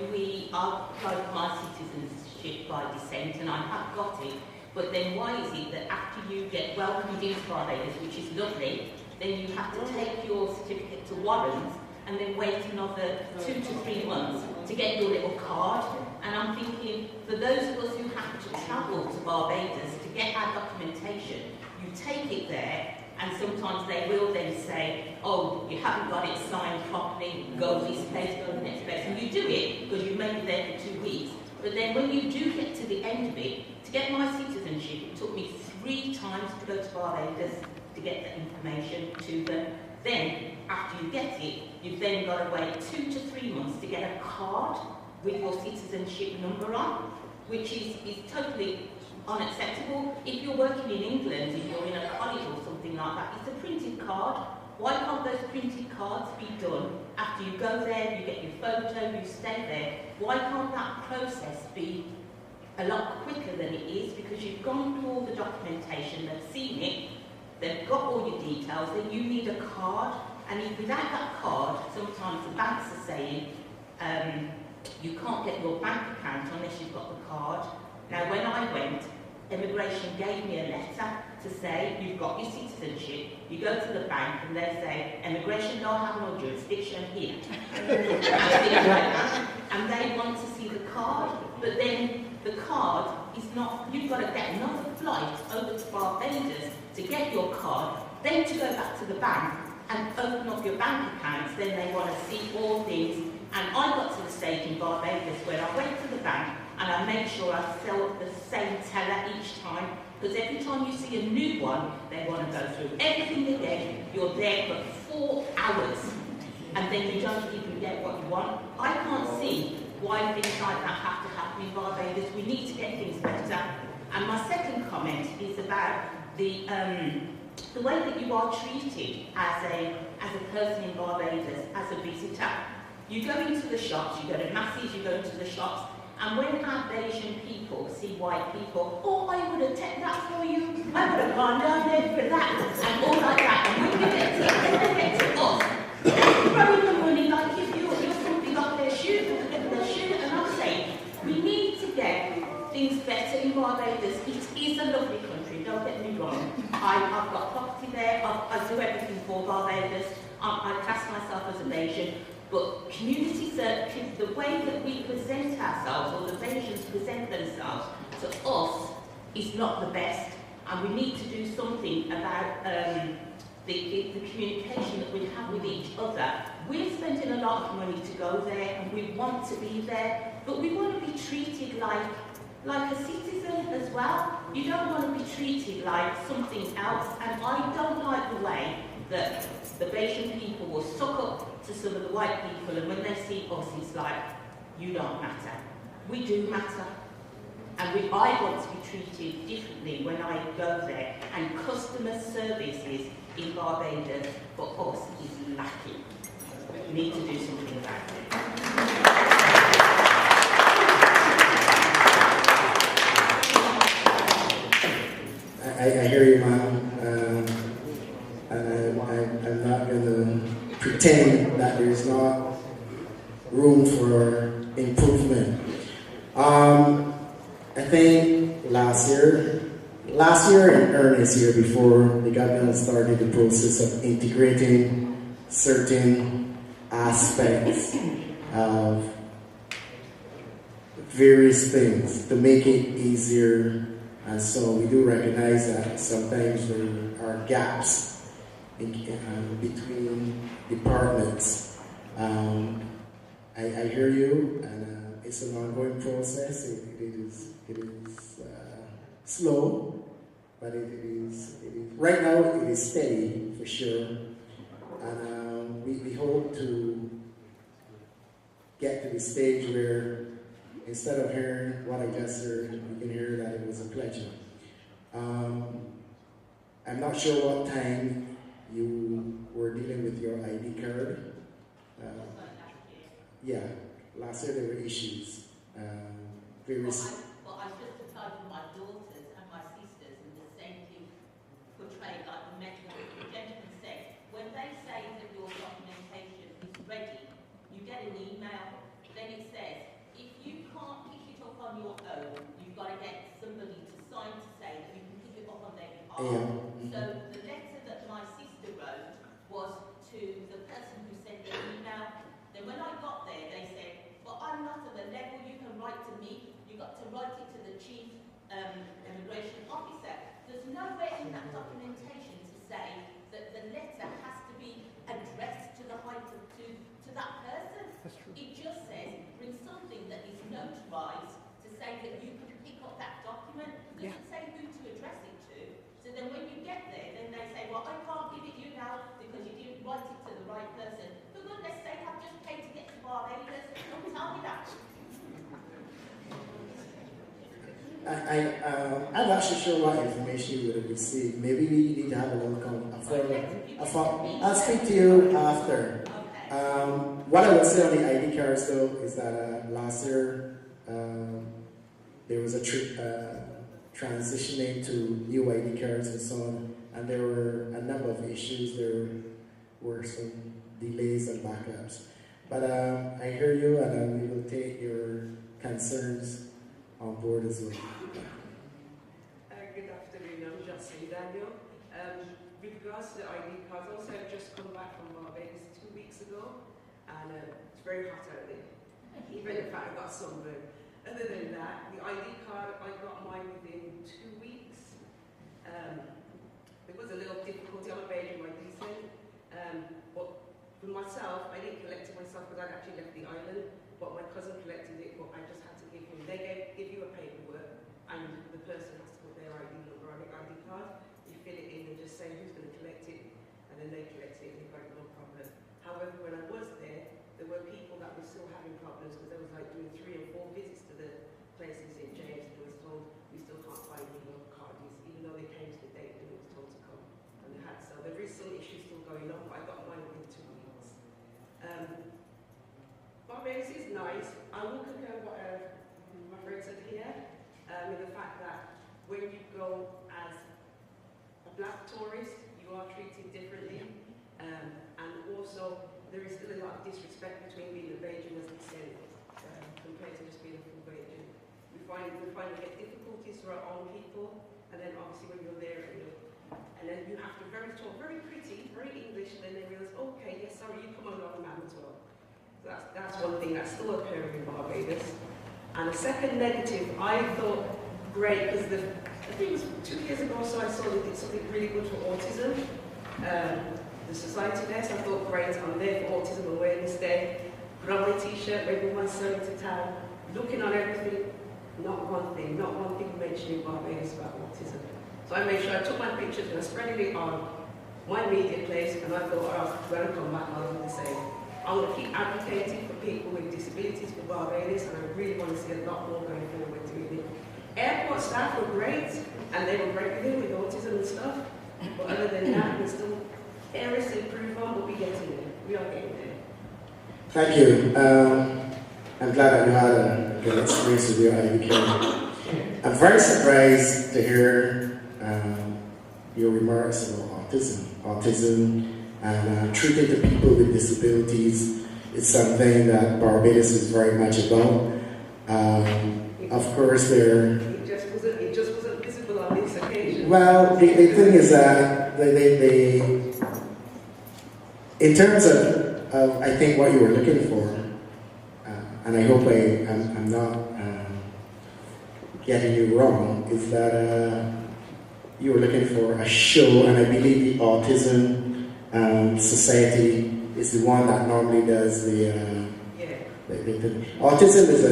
I applied for my citizenship by descent, and I have got it, but then why is it that after you get welcomed into Barbados, which is lovely, then you have to take your certificate to Warrens and then wait another 2 to 3 months to get your little card? And I'm thinking, for those of us who have to travel to Barbados to get our documentation, you take it there, and sometimes they will then say, oh, you haven't got it signed properly, go this place, go the next place. And you do it because you may be there for 2 weeks, But then when you do get to the end of it, to get my citizenship, it took me 3 times to go to Barbados to get the information to them. Then, after you get it, you've then got to wait 2 to 3 months to get a card with your citizenship number on, which is totally unacceptable. If you're working in England, if you're in a college or something like that, it's a printed card. Why can't those printed cards be done after you go there, you get your photo, you stay there? Why can't that process be a lot quicker than it is? Because you've gone through all the documentation, they've seen it, they've got all your details, then you need a card. And if without that card, sometimes the banks are saying you can't get your bank account unless you've got the card. Now, when I went, immigration gave me a letter to say you've got your citizenship. You go to the bank and they say immigration don't have no jurisdiction here. And they want to see the card, but then the card is not. You've got to get another flight over to Barbados to get your card, then to go back to the bank and open up your bank accounts. Then they want to see all things. And I got to the stage in Barbados where I went to the bank and I made sure I sell the same teller each time, because every time you see a new one, they want to go through everything again. You're there for 4 hours, and then you don't even get what you want. I can't see why things like that have to happen in Barbados. We need to get things better. And my second comment is about the way that you are treated as a person in Barbados, as a visitor. You go into the shops, you go to masses, you go into the shops, and when our Asian people see white people, oh, I would have taken that for you, I would have gone down there for that, and all like that. And when you get to us, they're throwing the money like if you're something like their shoe, and I'm saying, we need to get things better in Barbados. It is a lovely country, don't get me wrong. I've got property there, I do everything for Barbados, I class myself as a Asian. But community service, the way that we present ourselves, or the Asians present themselves to us, is not the best. And we need to do something about the communication that we have with each other. We're spending a lot of money to go there, and we want to be there, but we want to be treated like a citizen as well. You don't want to be treated like something else, and I don't like the way that the Asian people will suck up to some of the white people, and when they see us, it's like, you don't matter. We do matter. And I want to be treated differently when I go there, and customer services in Barbados for us is lacking. We need to do something about it. I hear you, ma'am. And I'm not going to pretend that there's not room for improvement. I think last year and earnest year before the government started the process of integrating certain aspects of various things to make it easier. And so we do recognize that sometimes there are gaps between departments. I hear you, and it's an ongoing process. It is slow, but it is right now it is steady for sure. And we hope to get to the stage where instead of hearing what I just heard, we can hear that it was a pleasure. I'm not sure what time you were dealing with your ID card. Yeah, last year there were issues. Various. Well, I just applied for my daughters and my sisters, and the same thing portrayed like the gentleman said. When they say that your documentation is ready, you get an email, then it says, if you can't pick it up on your own, you've got to get somebody to sign to say that you can pick it up on their behalf. Yeah. So the letter that my sister wrote was to the person who sent the email. Then when I got there, they said, but I'm not at the level you can write to me. You've got to write it to the chief immigration officer. There's nowhere in that documentation to say that the letter has to be addressed to that person. It just says, bring something that is notarized I'm not sure what information you would have received. Maybe we need to have a little I'll speak to you after. What I would say on the ID cards though is that last year there was a transitioning to new ID cards and so on, and there were a number of issues. There were some delays and backups. But I hear you, and we will take your concerns on board as well. Good afternoon, I'm Justin Daniel. With regards to the ID cards, also I've just come back from Barbados 2 weeks ago, and it's very hot out there. Even in fact, I got sunburned. Other than that, the ID card, I got mine within 2 weeks. There was a little difficulty on obeying my decent, but for myself, I didn't collect it myself because I'd actually left the island, but my cousin collected it, but I just had to give him. They give you a paperwork, and the person has to put their ID number on the ID card. You fill it in and just say who's going to collect it, and then they collect it and you've got no problem. However, when I was there were people that were still having problems because they was like doing 3 or 4 visits to the place in St. James, and they was told we still can't find any local cardies, even though they came to the date and it was told to come. And they had, so there is some issues still going on, but I got mine within 2 weeks. Barbados is nice. I will concur what my friend said here, in the fact that when you go as a black tourist, you are treated differently, and also there is still a lot of disrespect between being a Bajan as descent compared to just being a full Bajan. We find we get difficulties for our own people, and then obviously when you're there, and then you have to talk very pretty, very English, and then they realize, okay, yes, sorry, you come on our map as well. So that's one thing that's still occurring in Barbados. And a second negative, I thought great because I think it was 2 years ago or so I saw they did something really good for autism. The society there, so I thought great, I'm there for Autism Awareness Day. Put on my t-shirt, everyone's sewing to town, looking on everything, not one thing mentioning Barbados about autism. So I made sure I took my pictures and I spread it on my media place, and I thought, oh, when I come back, I'll do the same. I'm going to keep advocating for people with disabilities for Barbados, and I really want to see a lot more going forward doing it. Airport staff were great, and they were great with autism and stuff, but other than that, we're still areas to improve on, but we're getting there. We are getting there. Thank you. I'm glad that you had a good experience with your ID card. I'm very surprised to hear your remarks about autism and treating the people with disabilities. It's something that Barbados is very much about. Of course, it just wasn't visible on this occasion. Well, the thing is that in terms of I think what you were looking for, and I hope I'm not getting you wrong, is that you were looking for a show, and I believe the Autism Society is the one that normally does the autism is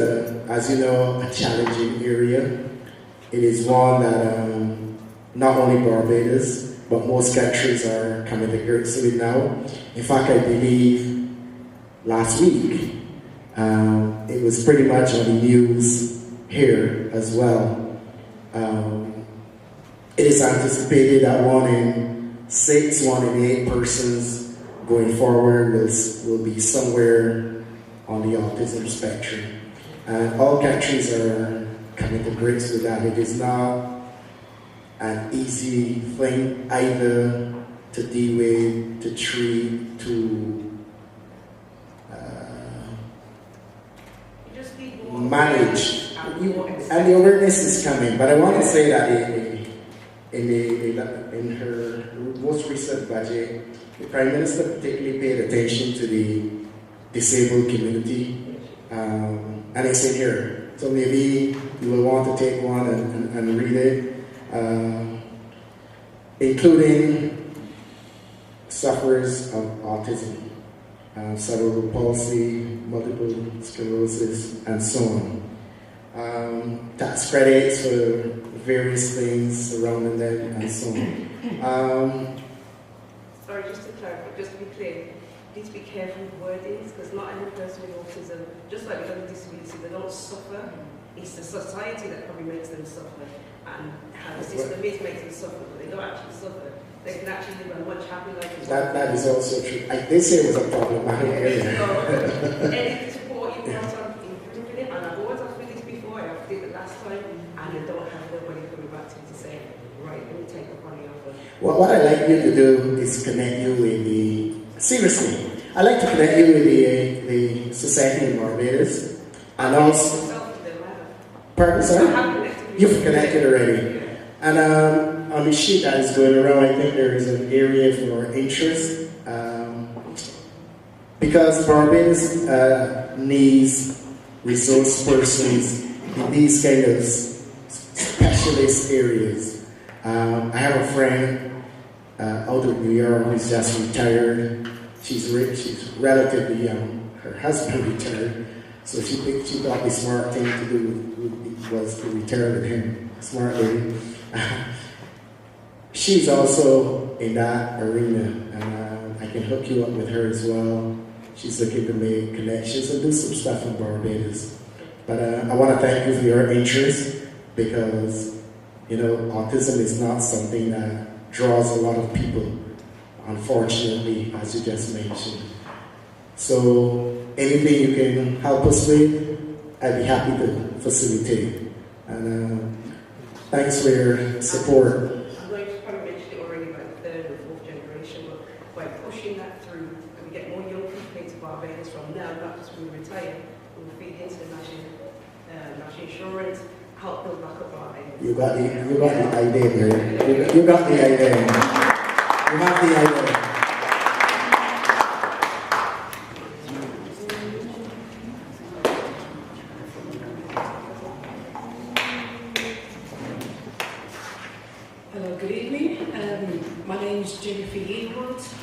as you know, a challenging area. It is one that not only Barbados, but most countries are coming to grips with now. In fact, I believe last week, it was pretty much on the news here as well. It is anticipated that 1 in 6, 1 in 8 persons going forward will be somewhere on the autism spectrum. And all countries are coming to grips with that. It is not an easy thing either to deal with, to treat, to manage. And the awareness is coming. But I want to say that in her most recent budget, the Prime Minister particularly paid attention to the disabled community. And it's in here. So maybe you will want to take one and read it. Including sufferers of autism, cerebral palsy, multiple sclerosis, and so on. Tax credits for various things surrounding them, and so on. Sorry, just to clarify, just to be clear, please be careful with wordings, because not every person with autism, just like with other disabilities, they don't suffer it's the society that probably makes them suffer, and how the system is makes them suffer, but they don't actually suffer. They can actually live a much happier life. That is also true. They say it was a problematic area. So, any support you want on improving it, and I've always asked for this before, I did it last time, and I don't have nobody coming back to me to say, right, let me take up on the offer. Well, what I'd like you to do is connect you with seriously, I'd like to connect you with the Society in Barbados, and also, pardon, sorry? You've connected already. And on the sheet that is going around, I think there is an area for interest, because Barbados needs resource persons in these kind of specialist areas. I have a friend out of New York who's just retired. She's rich, she's relatively young. Her husband retired, so she thought the smart thing to do was to retire with him. Smart lady. She's also in that arena, and I can hook you up with her as well. She's looking to make connections and do some stuff in Barbados. But I want to thank you for your interest, because autism is not something that draws a lot of people, unfortunately, as you just mentioned. So anything you can help us with, I'd be happy to facilitate. And thanks for your support. I'm going to probably mention it already about the third and fourth generation, but by pushing that through, and we get more young people into Barbados from now, not just when we retire, we'll feed into the national insurance, help build back up Barbados. You got the idea there. You got the idea. You have the idea.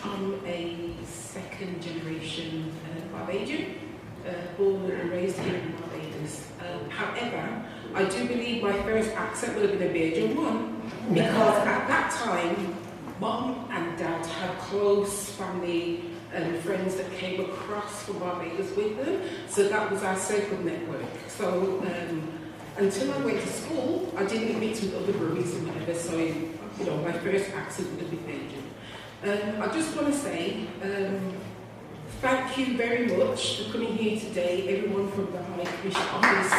I'm a second generation Barbadian, born and raised here in Barbados. However, I do believe my first accent would have been a Bajan one, because at that time, Mum and Dad had close family and friends that came across from Barbados with them, so that was our circle network. So until I went to school, I didn't meet with other Burmese and whatever, so my first accent would have been Bajan. I just want to say thank you very much for coming here today, everyone from the High Commission Office.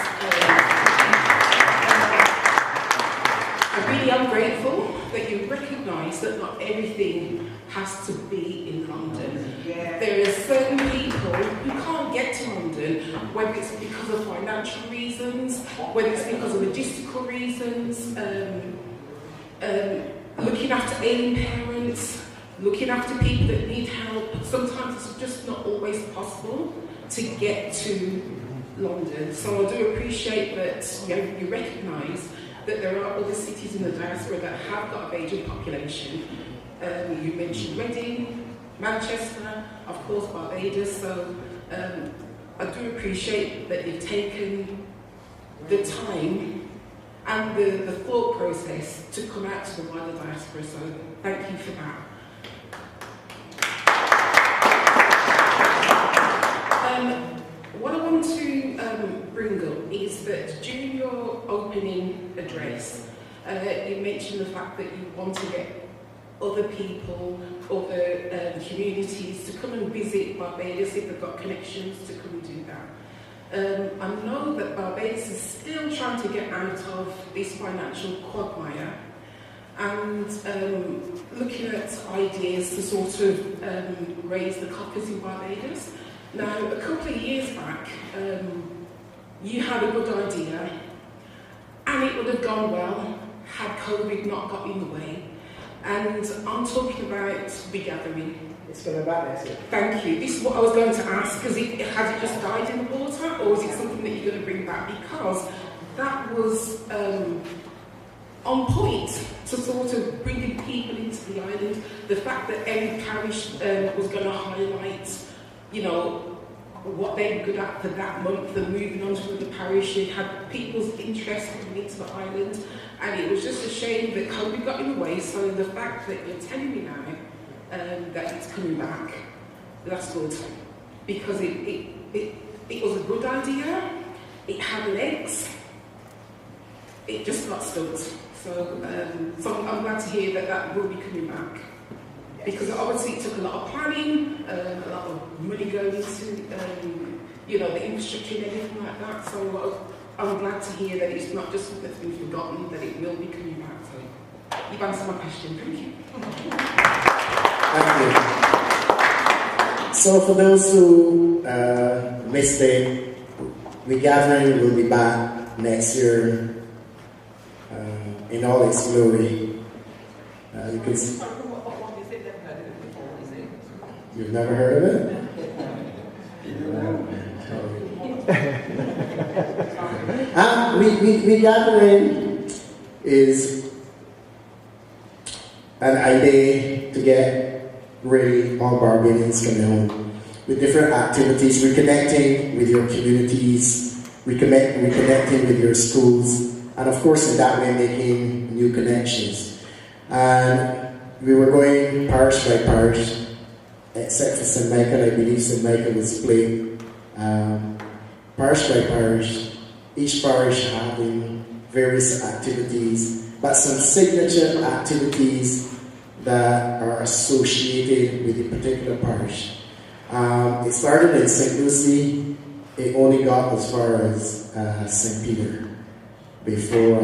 I really am grateful that you recognise that not everything has to be in London. There are certain people who can't get to London, whether it's because of financial reasons, whether it's because of logistical reasons, looking after ailing parents, looking after people that need help. Sometimes it's just not always possible to get to London. So I do appreciate that you recognise that there are other cities in the diaspora that have got a Bajan population. You mentioned Reading, Manchester, of course Barbados. So I do appreciate that you've taken the time and the thought process to come out to the wider diaspora. So thank you for that. What I want to bring up is that during your opening address, you mentioned the fact that you want to get other people, other communities to come and visit Barbados if they've got connections to come and do that. I know that Barbados is still trying to get out of this financial quagmire and looking at ideas to sort of raise the coffers in Barbados. Now, a couple of years back, you had a good idea, and it would have gone well had COVID not got in the way. And I'm talking about the gathering. It's going about this. Thank you. This is what I was going to ask, because has it just died in the water, or is it something that you're going to bring back? Because that was on point to sort of bringing people into the island. The fact that every parish was going to highlight what they're good at for that month and moving on to the parish. It had people's interest coming into the island, and it was just a shame that COVID got in the way. So the fact that you're telling me now that it's coming back, that's good, because it was a good idea, it had legs, it just got stumped. So, I'm glad to hear that that will be coming back. Because obviously it took a lot of planning, a lot of money going into, the infrastructure and everything like that. So I'm glad to hear that it's not just something that's been forgotten, that it will be coming back. So you've answered my question. Thank you. Thank you. So for those who missed it, the gathering will be back next year in all its glory. You can see. You've never heard of it? We gathering is an idea to get really all Barbadians coming home with different activities, reconnecting with your communities, reconnecting with your schools, and of course in that way making new connections. And we were going parish by parish, except for St. Michael. I believe St. Michael was split parish by parish, each parish having various activities, but some signature activities that are associated with a particular parish. It started in St. Lucy. It only got as far as St. Peter before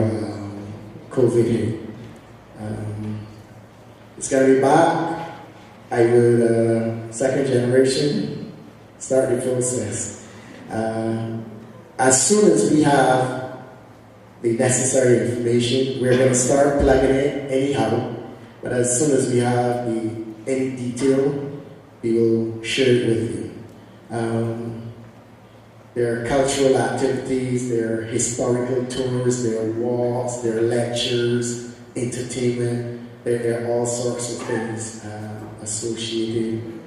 COVID hit. It's going to be back. I will, second generation, start the process. As soon as we have the necessary information, we're going to start plugging it anyhow. But as soon as we have any detail, we will share it with you. There are cultural activities, there are historical tours, there are walks, there are lectures, entertainment. There are all sorts of things associated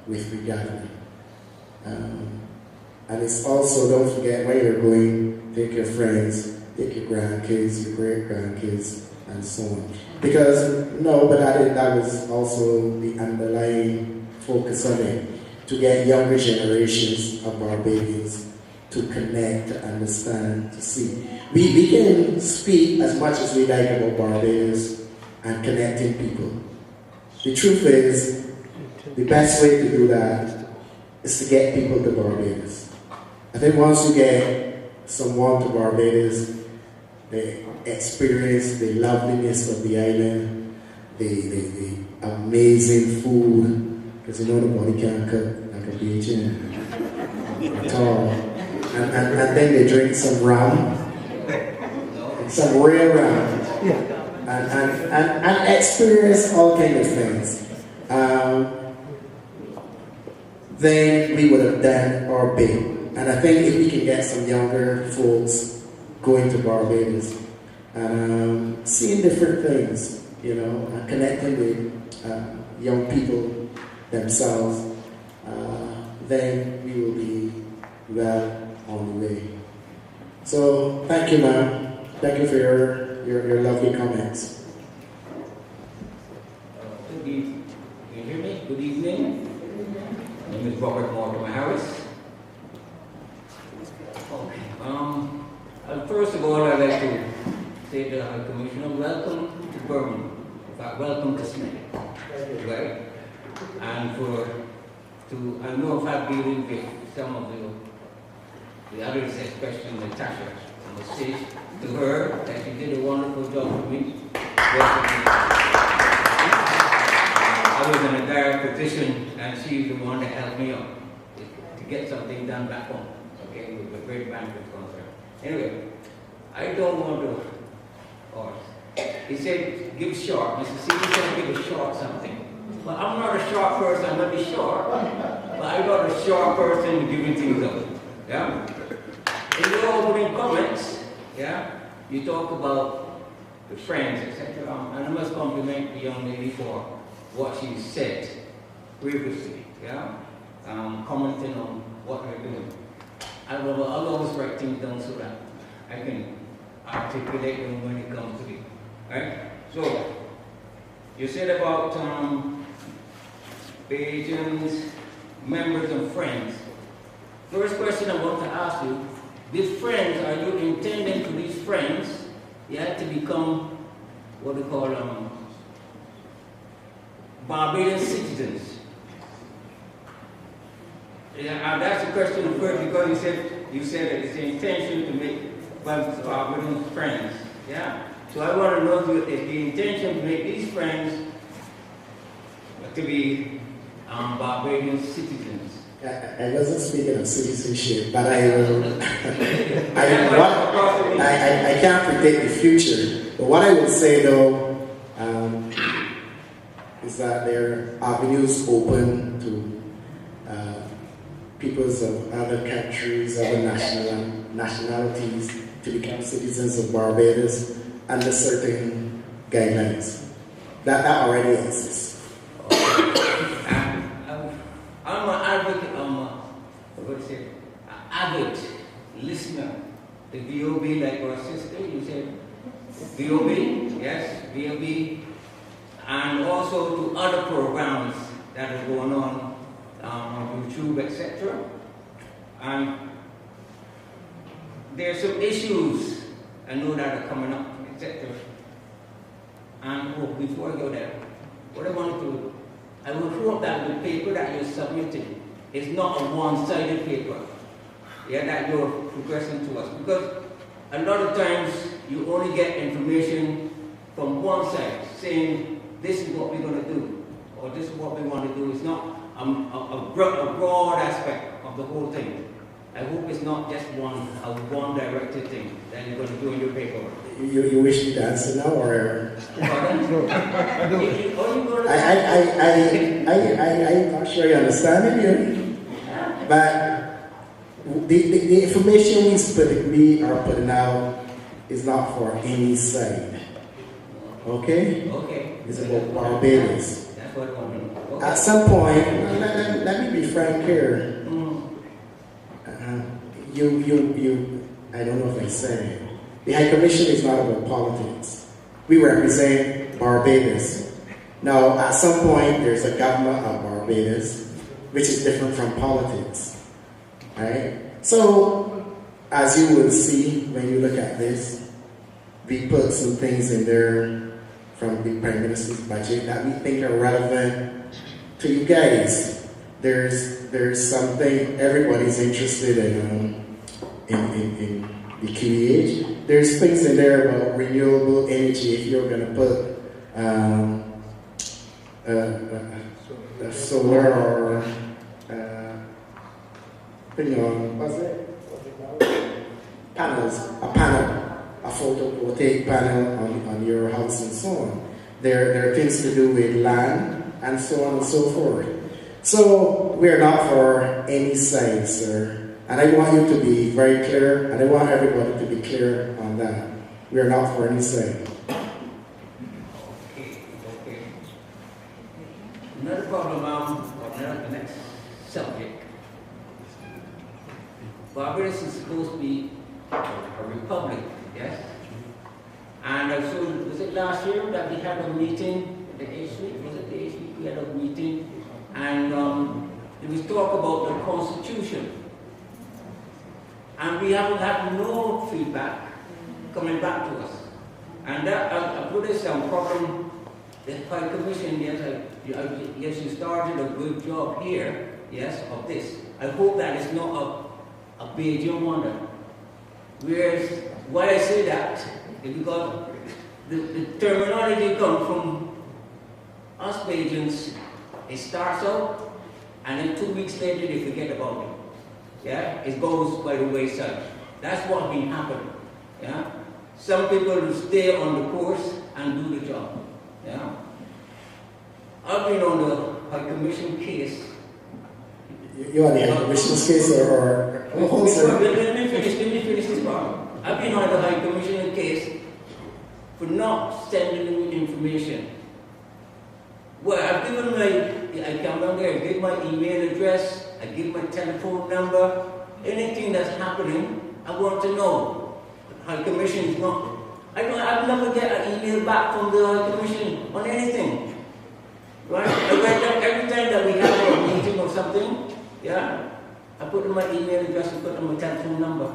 with the gathering. And it's also, don't forget, when you're going, take your friends, take your grandkids, your great-grandkids, and so on. Because, that was also the underlying focus of it, to get younger generations of Barbadians to connect, to understand, to see. We can speak as much as we like about Barbados and connecting people. The truth is, the best way to do that is to get people to Barbados. I think once you get someone to Barbados, they experience the loveliness of the island, the amazing food, because nobody can cook like a Bajan at all. And then they drink some rum, some real rum, and experience all kinds of things. Then we would have done our bit. And I think if we can get some younger folks going to Barbados and seeing different things, and connecting with young people themselves, then we will be well on the way. So thank you, ma'am. Thank you for your lovely comments. Good evening. Can you hear me? Good evening. My name is Robert Mortimer Harris. First of all, I'd like to say to the High Commissioner, welcome to Birmingham. In fact, welcome to Smethwick. Right? And I know if I've dealing with some of the others, especially Natasha, I must say to her that she did a wonderful job for me. I was in a dire position, and she's the one that helped me out to get something done back home. Okay, with the great bank was concerned. Anyway, I don't want to. He said, give short. Mr. C, he said, give a short something. Well, I'm not a short person, I'm not be short. But I'm not a short person giving things up. Yeah? In your opening comments, yeah, you talk about the friends, etc. And I must compliment the young lady for what she said previously, yeah? Commenting on what we're doing. I'll always write things down so that I can articulate them when it comes to it. Right? So, you said about Bajans, members and friends. First question I want to ask you, these friends, are you intending for these friends, yeah, to become what we call Barbados citizens? Yeah, and that's the question first, because you said that it's the intention to make Barbados friends. Yeah. So I want to know if the intention to make these friends to be Barbadian citizens. I wasn't speaking of citizenship, but I can't predict the future. But what I would say though is that there are avenues open to peoples of other countries, other nationalities to become citizens of Barbados under certain guidelines. That already exists. I'm an advocate, avid listener. The VOB, like our sister, you said VOB, yes, VOB, and also to other programs that are going on YouTube, etc. And there are some issues I know that are coming up, etc. And before I go there, what I want to do, I would hope that the paper that you're submitting is not a one-sided paper, yeah, that you're progressing to us. Because a lot of times you only get information from one side, saying this is what we're going to do, or this is what we want to do. It's not a broad aspect of the whole thing. I hope it's not just one-directed thing that you're going to do in your paper. You wish me to answer now, or? Pardon? I'm not sure you understand me, but the information we are putting out is not for any side. Okay? Okay. It's about Barbados. That's what I want to know. Okay. At some point, let me be frank here. I don't know if I said it. The High Commission is not about politics. We represent Barbados. Now, at some point, there's a government of Barbados, which is different from politics. Right? So, as you will see when you look at this, we put some things in there from the Prime Minister's budget that we think are relevant to you guys. There's something everybody's interested in the QEH. There's things in there about renewable energy. If you're going to put solar or what's it? Panels, a photovoltaic panel on your house and so on. There are things to do with land and so on and so forth. So we're not for any side, sir. And I want you to be very clear, and I want everybody to be clear on that. We are not for any side. Okay. Another problem, the next subject. Barbados is supposed to be a republic, yes? And so, was it last year that we had a meeting, the H week? Was it the H week? We had a meeting, and there was talk about the Constitution. And we haven't had no feedback coming back to us. And that, I put this problem, the High Commission, yes, you started a good job here, yes, of this. I hope that it's not a Beijing wonder. Whereas, why I say that is because the terminology comes from us Beijings. It starts out, and then 2 weeks later they forget about it. Yeah, it goes by the wayside. That's what been happening. Yeah, some people will stay on the course and do the job. Yeah, I've been on the High Commission case. You're on the High Commission's case, or let me finish this part. I've been on the High Commission case for not sending me information. Well, I've given I come down there, I give my email address, I give my telephone number, anything that's happening, I want to know. The High Commission is not. I've never get an email back from the High Commission on anything. Right? Every time that we have a meeting or something, yeah, I put in my email address, I put in my telephone number.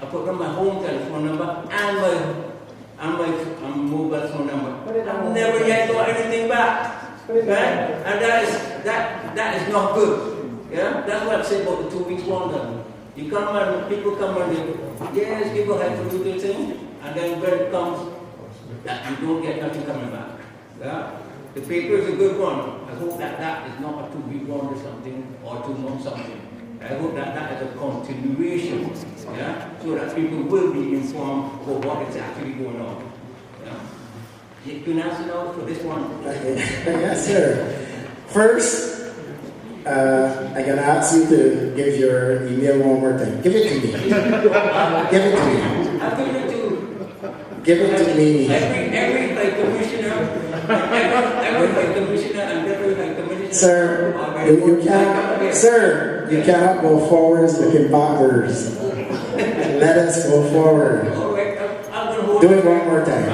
I put on my home telephone number and my mobile phone number. I've never yet got anything back. Right? And that is not good. Yeah? That's what I said about the 2 weeks wonder. You come and people come and they, yes, people have to do their thing, and then when it comes, you don't get nothing coming back. Yeah? The paper is a good one. I hope that is not a 2 week wonder something or 2 months something. I hope that is a continuation, yeah, so that people will be informed of what is actually going on. Yeah. You can answer now for this one. Yes, sir. First, I'm going to ask you to give your email one more time. Give it to me. Give it to me. I'll give it to. Give it to me. Every commissioner. Every commissioner and every commissioner. Sir, you can't. Sir, you cannot go forwards looking backwards. Let us go forward. Do it one more time.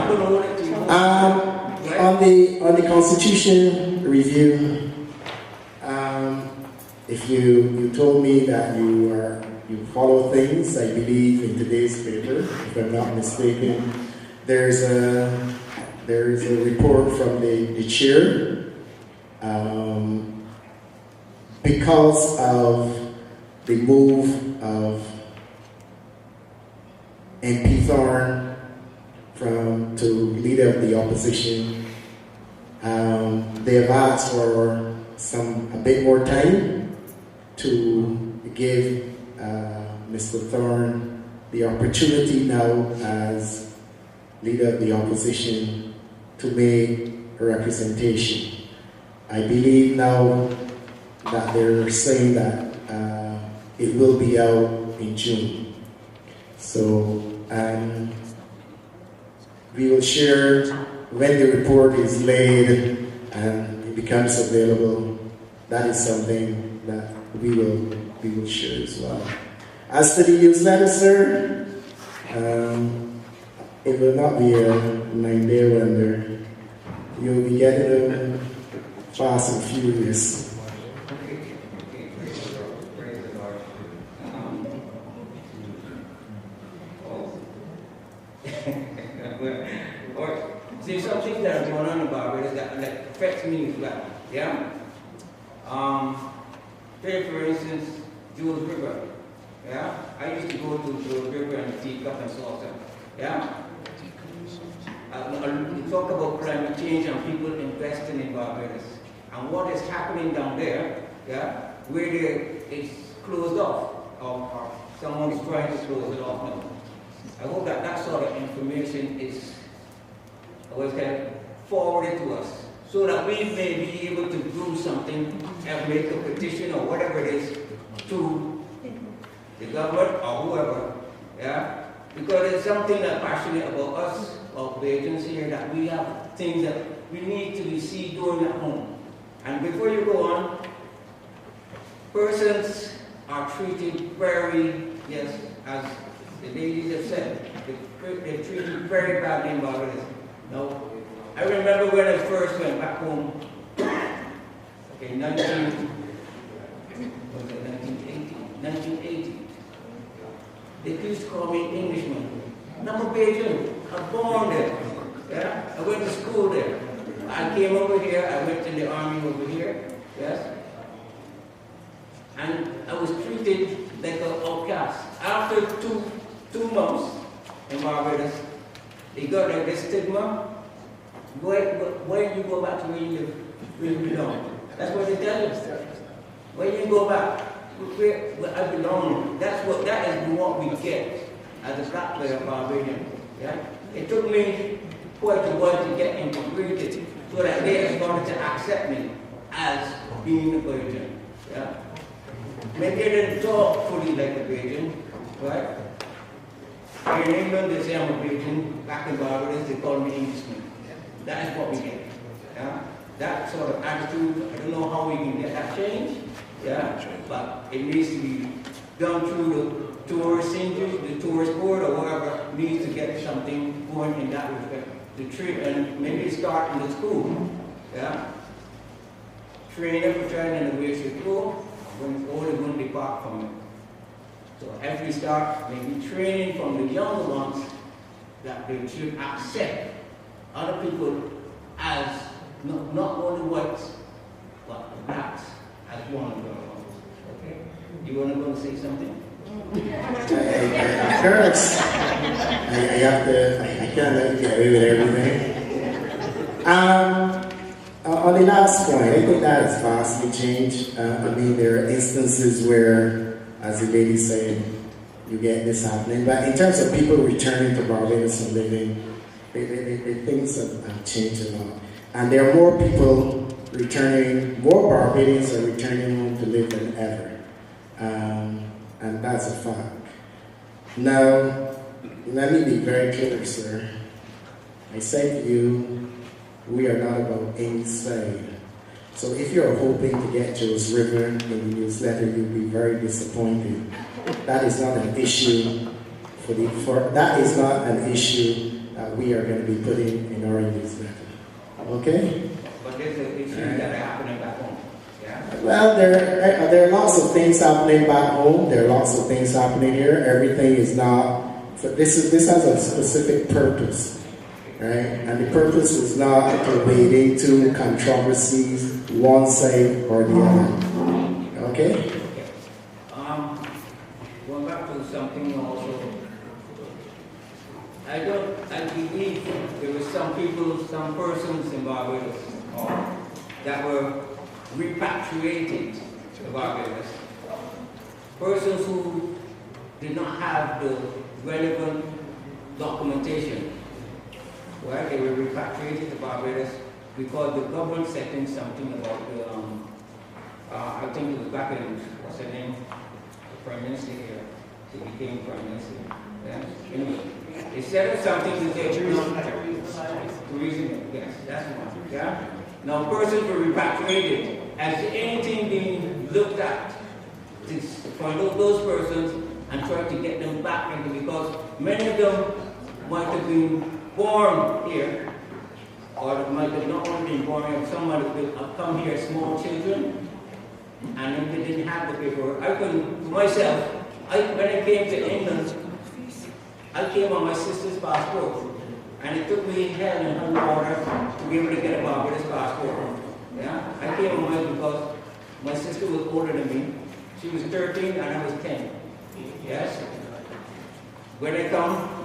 On the Constitution review, if you told me that you follow things, I believe in today's paper, if I'm not mistaken, there's a report from the chair. Because of the move of MP Thorne to leader of the opposition, they have asked for a bit more time to give Mr. Thorne the opportunity now as leader of the opposition to make a representation. I believe now that they're saying that it will be out in June. So, we will share when the report is laid and it becomes available. That is something that we will share as well. As to the newsletter, sir, it will not be a 9-day wonder. You'll be getting them fast and furious. See, some things that are going on in Barbados that affects me as well. Yeah? Take for instance, Jules River. Yeah? I used to go to Jules River and teacup and saucer. Yeah? We talk about climate change and people investing in Barbados. And what is happening down there, yeah, where it's closed off, or someone is trying to close it off now. I hope that sort of information is always kind of forwarded to us, so that we may be able to do something and make a petition or whatever it is to the government or whoever, yeah? Because it's something that's passionate about us, of the agency here, that we have things that we need to see doing at home. And before you go on, persons are treated very, yes, as the ladies have said, they're treated very badly in Barbados. No, I remember when I first went back home, okay, 1980. They used to call me Englishman. I'm a Bajan. I'm born there. Yeah? I went to school there. I came over here. I went to the army over here. Yes. And I was treated like an outcast. After two months in Barbados, they got like this stigma. Why you go back to where you live, where you belong? That's what they tell you. When you go back, where I belong, that is what we get as a black player Barbadian. Yeah? It took me quite a while to get integrated so that they started to accept me as being a Bajan. Yeah? Maybe I didn't talk fully like a Bajan, right? In England, they say I'm a Bajan. Back in Barbados, they call me Englishman. That is what we get. Yeah? That sort of attitude, I don't know how we can get that change. Yeah? But it needs to be done through the tourist industry, the tourist board, or whoever needs to get something going in that respect. The and maybe start in the school. Yeah? Train up for trying in the way to go, when it's only going to be back from it. So as we start maybe training from the younger ones, that they should accept other people as not only whites, but blacks as one of them. Okay? You want to say something? First, I can't let you get away with everything. On the last point, I think that has vastly changed. I mean, there are instances where, as the lady said, you get this happening. But in terms of people returning to Barbados and living, things have changed a lot. And there are more people returning, more Barbadians are returning home to live than ever. And that's a fact. Now, let me be very clear, sir. I say to you, we are not about any side. So if you're hoping to get Joe's River in the newsletter, you'll be very disappointed. That is not an issue that is not an issue that we are going to be putting in our newsletter. Okay? But there's an issue that are happening back home. Yeah? Well, there are lots of things happening back home. There are lots of things happening here. Everything is not. This has a specific purpose. Right? And the purpose is not to wade into controversies, one side or the other. Okay? Going back to something also, I believe there were some persons in Barbados that were repatriated to Barbados. Persons who did not have the relevant documentation. Well, they were repatriated to Barbados because the government set in something about the, I think it was back in, what's her name? The Prime Minister here. She became Prime Minister. Yeah. Anyway, they set up something to say, tourism, yes, that's one. Yeah? Now, persons were repatriated. Has anything been looked at to find out those persons and try to get them back into, because many of them might have been born here, or might have not only been born here, some might have come here as small children, and then they didn't have the paperwork. When I came to England, I came on my sister's passport, and it took me hell and high water to be able to get a Barbados passport. Yeah? I came on mine because my sister was older than me. She was 13 and I was 10. Yes? When I come,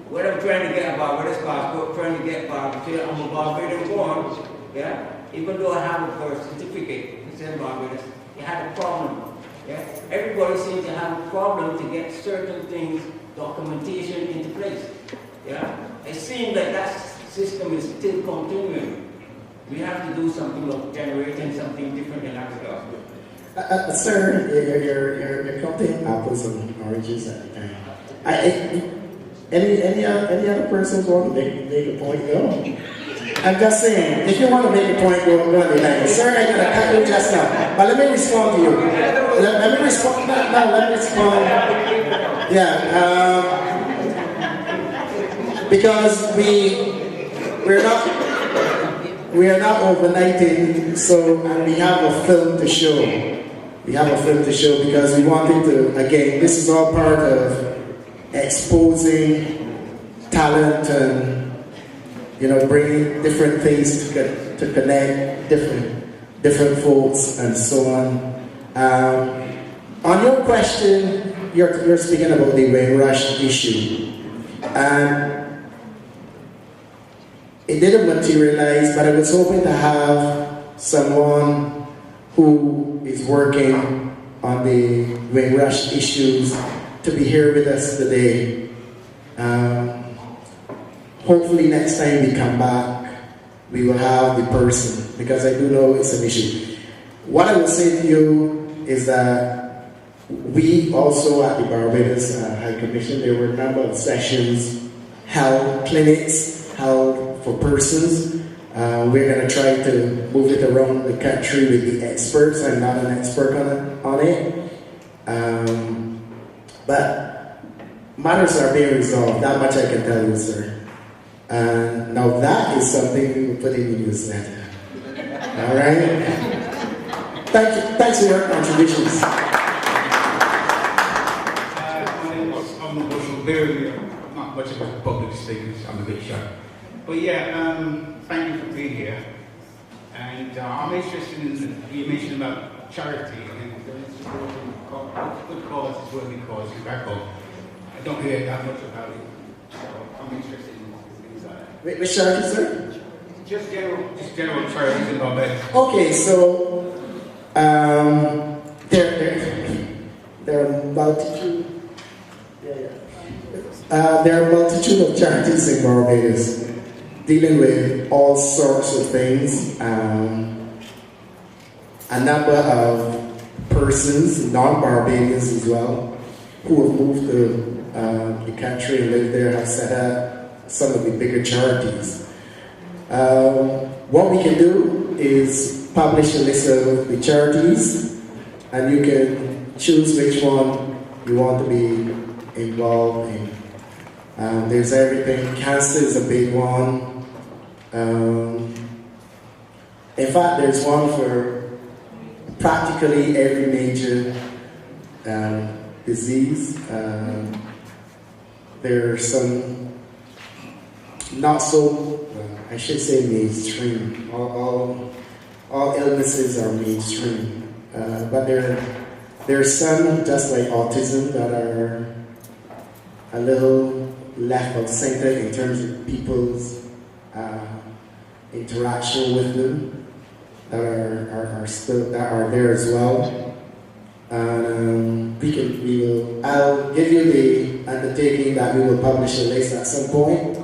when I'm trying to get a Barbados passport, trying to get Barbados, I'm a Barbadian born, yeah? Even though I have a birth certificate, it's in Barbados, you had a problem, yeah? Everybody seems to have a problem to get certain things, documentation into place, yeah? It seems like that system is still continuing. We have to do something of generating something different in Africa. Sir, you're counting apples and oranges at the time. Any other persons want to make a point? No. I'm just saying, if you want to make a point, go on the line. Sir, I'm going to cut you just now. But let me respond to you. Let me respond. Yeah. Because we are not overnighting, so and we have a film to show. We have a film to show because we wanted to, again, this is all part of exposing talent and, bringing different things to connect different folks and so on. On your question, you're speaking about the Windrush issue. And it didn't materialize, but I was hoping to have someone who is working on the Windrush issues to be here with us today. Hopefully next time we come back, we will have the person, because I do know it's an issue. What I will say to you is that we also at the Barbados High Commission, there were a number of sessions held, clinics held for persons. We're going to try to move it around the country with the experts. I'm not an expert on it. But matters are being resolved. That much I can tell you, sir. Now that is something we will put in the newsletter. All right? Thanks for your contributions. much of a public speaker, I'm a bit shy. But yeah, thank you for being here. And I'm interested in, you mentioned about charity and good cause is worthy cause back home. I don't hear that much about it, so I'm interested in things like that. Which charity, sir? Just general charities in Barbados. Okay, so there are multitude. There are a multitude of charities in Barbados dealing with all sorts of things. A number of persons, non-Barbadians as well, who have moved to the country and lived there have set up some of the bigger charities. What we can do is publish a list of the charities, and you can choose which one you want to be involved in. There's everything. Cancer is a big one. In fact, there's one for practically every major disease. There are some not so, I should say mainstream. All illnesses are mainstream. But there are some, just like autism, that are a little left of center in terms of people's interaction with them, that are there as well. And I'll give you the undertaking that we will publish a list at some point.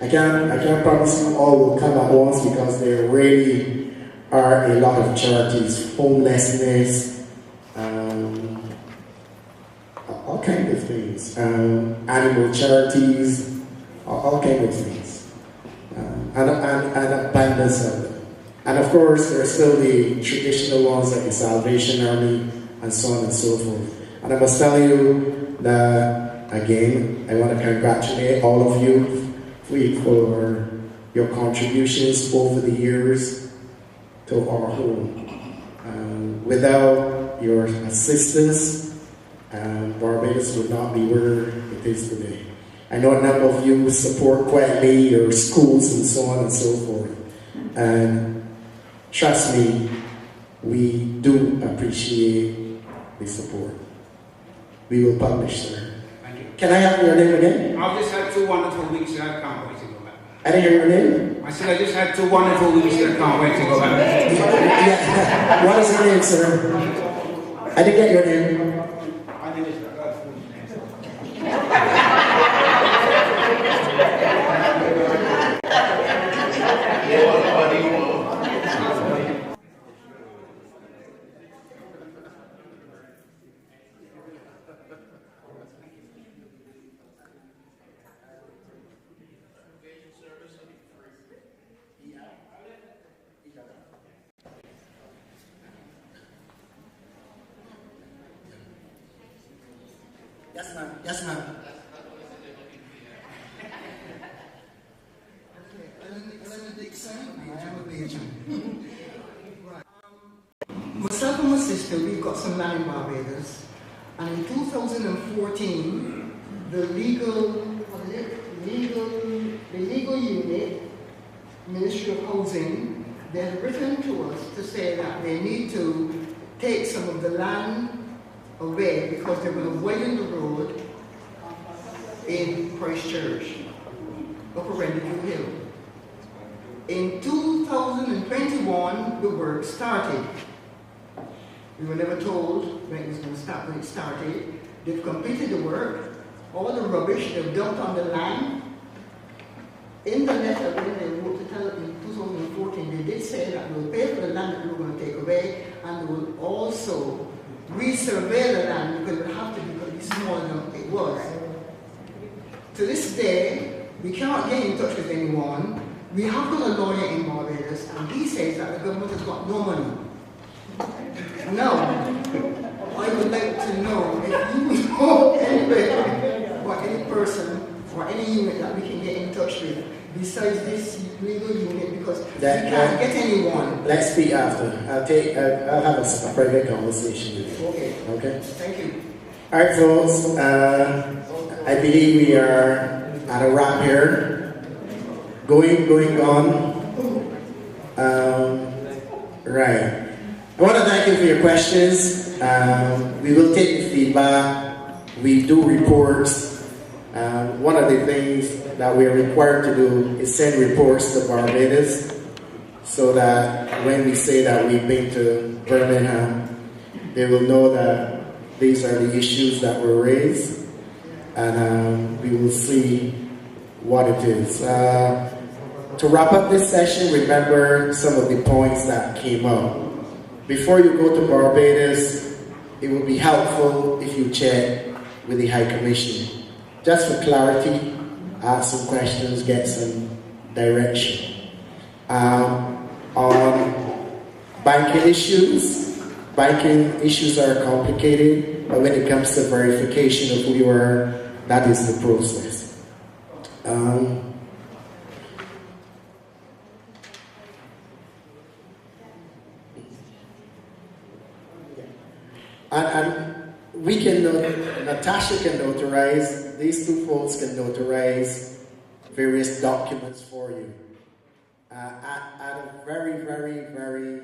I can't promise you all will come at once, because there really are a lot of charities, homelessness, all kinds of things, animal charities, all kinds of things, and abundance of them. And of course, there are still the traditional ones like the Salvation Army and so on and so forth. And I must tell you that, again, I want to congratulate all of you for your contributions over the years to our home. Without your assistance, Barbados would not be where it is today. I know a number of you support quietly your schools and so on and so forth. And trust me, we do appreciate the support. We will publish, sir. Thank you. Can I have your name again? I've just had 2 wonderful weeks and I can't wait to go back. I didn't hear your name? I said I just had 2 wonderful weeks and I can't wait to go back. Yeah. What is your name, sir? I didn't get your name. My name is Yes, ma'am. Yes, ma'am. Myself and my sister, we've got some land in Barbados, and in 2014, the legal unit, Ministry of Housing, they had written to us to say that they need to take some of the land away because they're going to widen the road in Christchurch, Upper Rendezvous Hill. In 2021, the work started. We were never told when it was going to start. When it started, they've completed the work. All the rubbish they've dumped on the land. In the letter when they wrote to tell in 2014, they did say that they will pay for the land that we were going to take away, and they will also resurvey the land because it would have to be smaller than it was. To this day, we cannot get in touch with anyone. We have got a lawyer in Barbados, and he says that the government has got no money. Now, I would like to know if you know anywhere or any person or any unit that we can get in touch with besides this legal unit, because we can't get anyone. Let's speak after. I'll have a private conversation with you. Okay. Okay. Thank you. All right, folks. I believe we are at a wrap here. Going on. Right. I want to thank you for your questions. We will take the feedback. We do reports. One of the things that we are required to do is send reports to Barbados so that when we say that we've been to Birmingham, they will know that these are the issues that were raised, and we will see what it is. To wrap up this session, remember some of the points that came up. Before you go to Barbados, it would be helpful if you check with the High Commission. Just for clarity, ask some questions, get some direction. On banking issues are complicated, but when it comes to verification of who you are, that is the process. And we can, Natasha can notarize, these two folks can notarize various documents for you at a very, very, very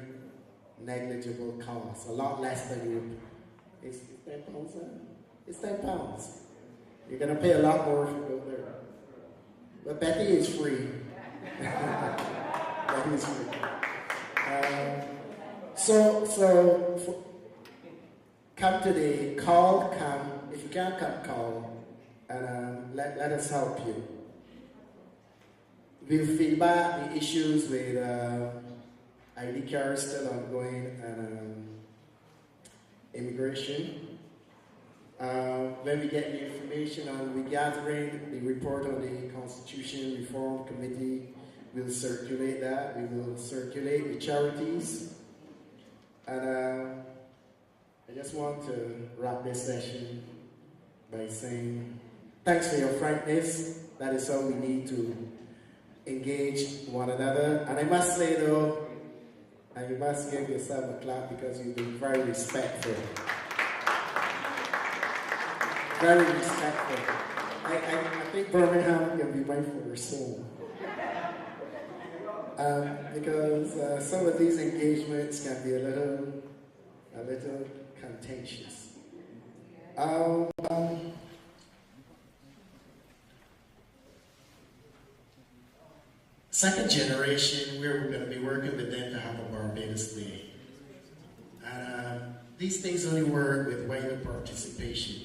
negligible cost, a lot less than you. It's 10 pounds, huh? It's 10 pounds. You're going to pay a lot more if you go there. But Betty is free. Betty is free. Come today, come. If you can't come, call, and let us help you. We'll feedback the issues with ID cards still ongoing and immigration. When we get the information on the gathering, the report on the Constitution Reform Committee, we'll circulate that. We will circulate the charities. And I just want to wrap this session by saying thanks for your frankness. That is how we need to engage one another. And I must say though, and you must give yourself a clap because you've been very respectful. Very respectful. I think Birmingham can be mindful of your soul. Because some of these engagements can be a little contentious. Second generation, we're going to be working with them to have a Barbados Day. These things only work with wider participation.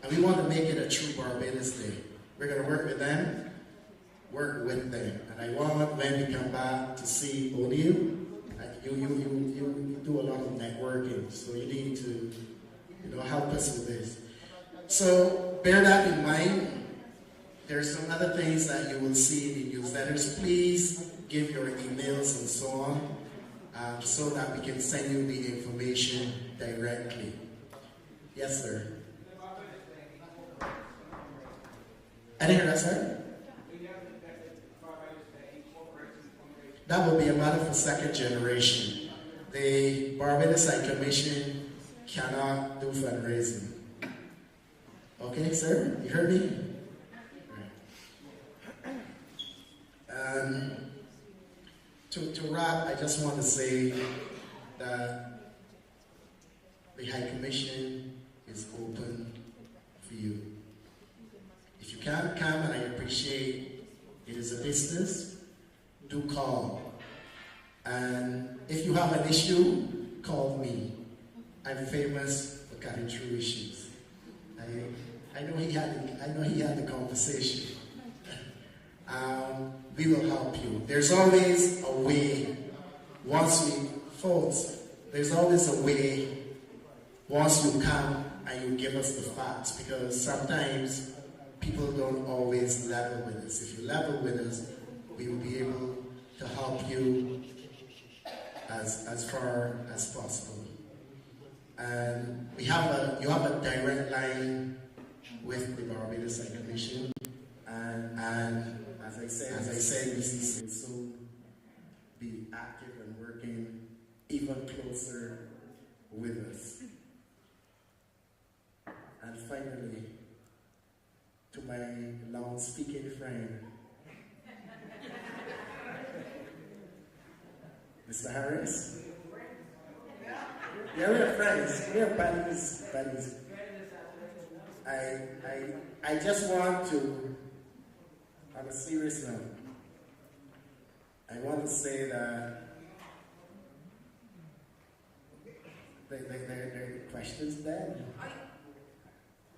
And we want to make it a true Barbados Day. We're going to work with them. And I want when we come back to see O'Neill, you do a lot of networking, so you need to help us with this. So bear that in mind. There's some other things that you will see in the newsletters. Please give your emails and so on, so that we can send you the information directly. Yes, sir. I didn't hear that, sir. That will be a matter for second generation. The Barbados High Commission cannot do fundraising. Okay, sir? You heard me? Right. To wrap, I just want to say that the High Commission is open for you. If you can't come, and I appreciate it is a business, do call. And if you have an issue, call me. I'm famous for cutting through issues. I know he had the conversation. We will help you. There's always a way. There's always a way once you come and you give us the facts, because sometimes people don't always level with us. If you level with us, we will be able to help you as far as possible. And you have a direct line with the Barbados High Commission, and as I said, we will soon be active and working even closer with us. And finally, tomorrow. my long-speaking friend, Mr. Harris. Yeah, we're friends. We're buddies. I just want to, on a serious note, I want to say that there are questions there.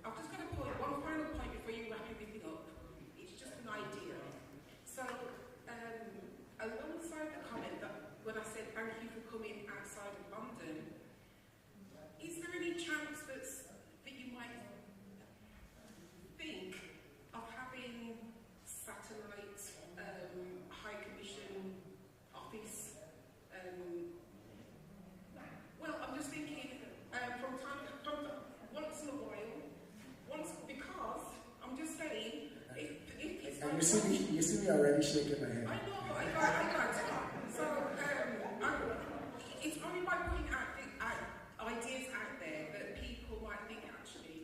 I've just got a point, one final point before you wrap everything up. It's just an idea. So, alongside the comment that when I said thank you for coming outside of London, is there any chance that you might think of having satellite High Commission office? Well, I'm just thinking from once in a while, because I'm just saying, if and you see me already shaking my head. I know, I got it. So, it's only by putting ideas out there that people might think, actually,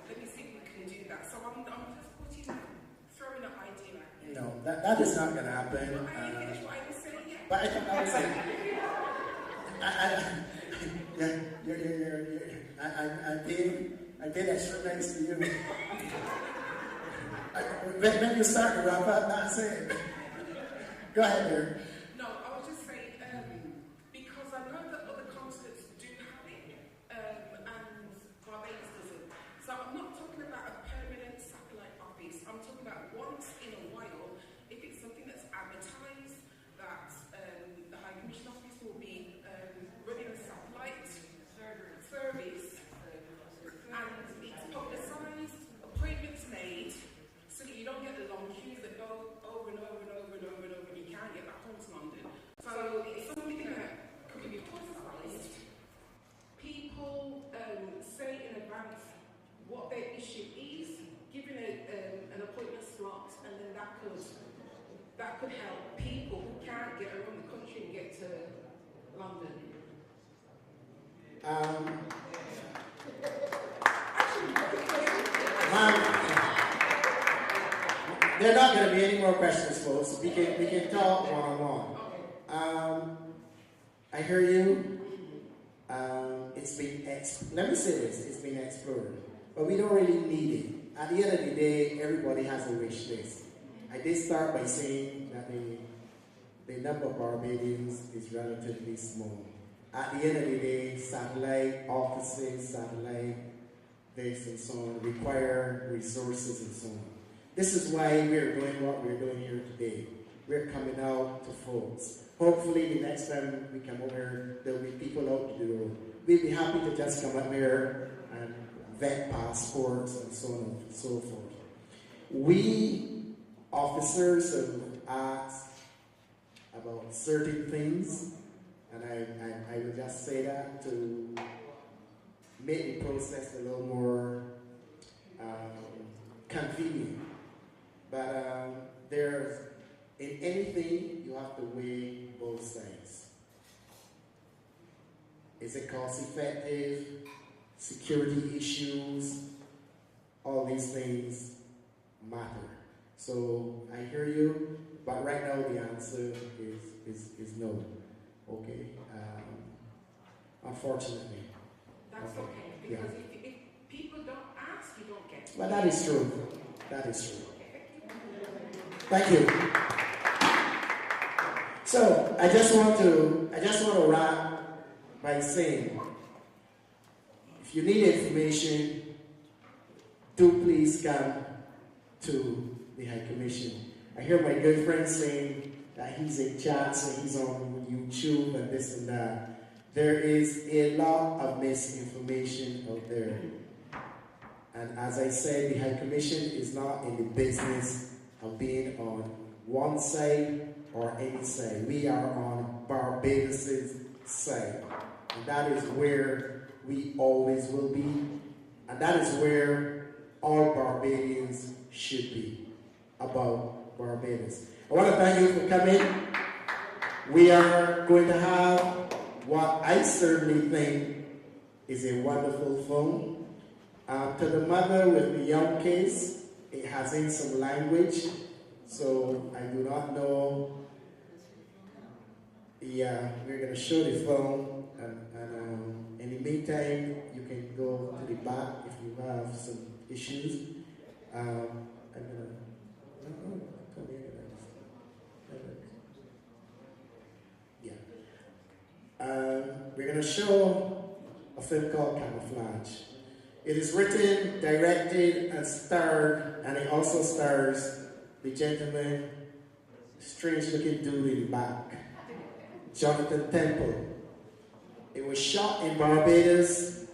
let me see if we can do that. So I'm just throwing an idea out there. No, that is not going to happen. But I didn't finish what I was saying yet. But I was saying, I'm being extra nice to you. When you start to wrap up, that's it. Go ahead, dear. No, I was just saying, because I know that other continents do have it, and Barbados doesn't. So I'm not talking about a permanent satellite office. I'm talking about once in a while, if it's something that's advertised, that the High Commission office will be running a satellite service, and it's publicised, appointments made, so that you don't get the long queues that go over and over and over and over and over, and you can't get back home to London. So it's something that could be publicised. People say in advance what their issue is, giving an appointment slot, and then that could help people who can't get around the country and get to London. There are not going to be any more questions, folks. We can talk one-on-one. I hear you. It's been let me say this: it's been explored, but we don't really need it. At the end of the day, everybody has a wish list. I did start by saying that the number of Barbadians is relatively small. At the end of the day, satellite offices, satellite this and so on require resources and so on. This is why we're doing what we're doing here today. We're coming out to folks. Hopefully the next time we come over here, there'll be people out to the road. We'd be happy to just come up here and vet passports and so on and so forth. We officers have asked about certain things, and I would just say that to make the process a little more convenient. But in anything, you have to weigh both sides. Is it cost effective? Security issues? All these things matter. So I hear you, but right now the answer is no. Okay? Unfortunately. That's okay, because if people don't ask, you don't get it. Well, that is true. That is true. Thank you. So I just want to wrap by saying, if you need information, do please come to the High Commission. I hear my good friend saying that he's in chats and he's on YouTube and this and that. There is a lot of misinformation out there. And as I said, the High Commission is not in the business of being on one side or any side. We are on Barbados' side. And that is where we always will be. And that is where all Barbadians should be, about Barbados. I want to thank you for coming. We are going to have what I certainly think is a wonderful phone. To the mother with the young kids, it has in some language, so I do not know. Yeah, we're going to show the film, and in the meantime, you can go to the back if you have some issues. We're going to show a film called Camouflage. It is written, directed, and starred, and it also stars the gentleman, strange-looking dude in the back, Jonathan Temple. It was shot in Barbados.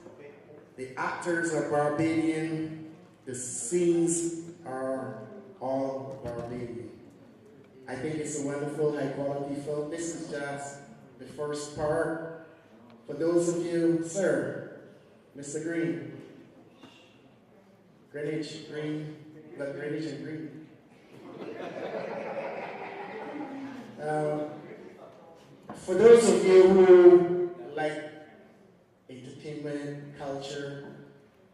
The actors are Barbadian. The scenes are all Barbadian. I think it's a wonderful, high-quality film. This is just the first part. For those of you, sir, Mr. Green, Greenwich, Green, but Greenwich and Green. For those of you who like entertainment, culture,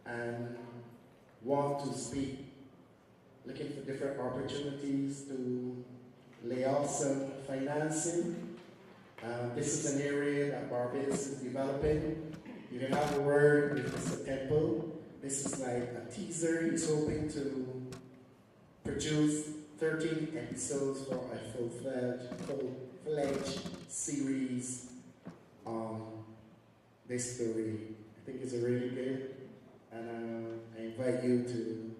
and want to speak, looking for different opportunities to lay off some financing, this is an area that Barbados is developing. You can have a word with Mr. Temple. This is like a teaser. He's hoping to produce 13 episodes for a full-fledged series on this story. I think it's really good, and I invite you to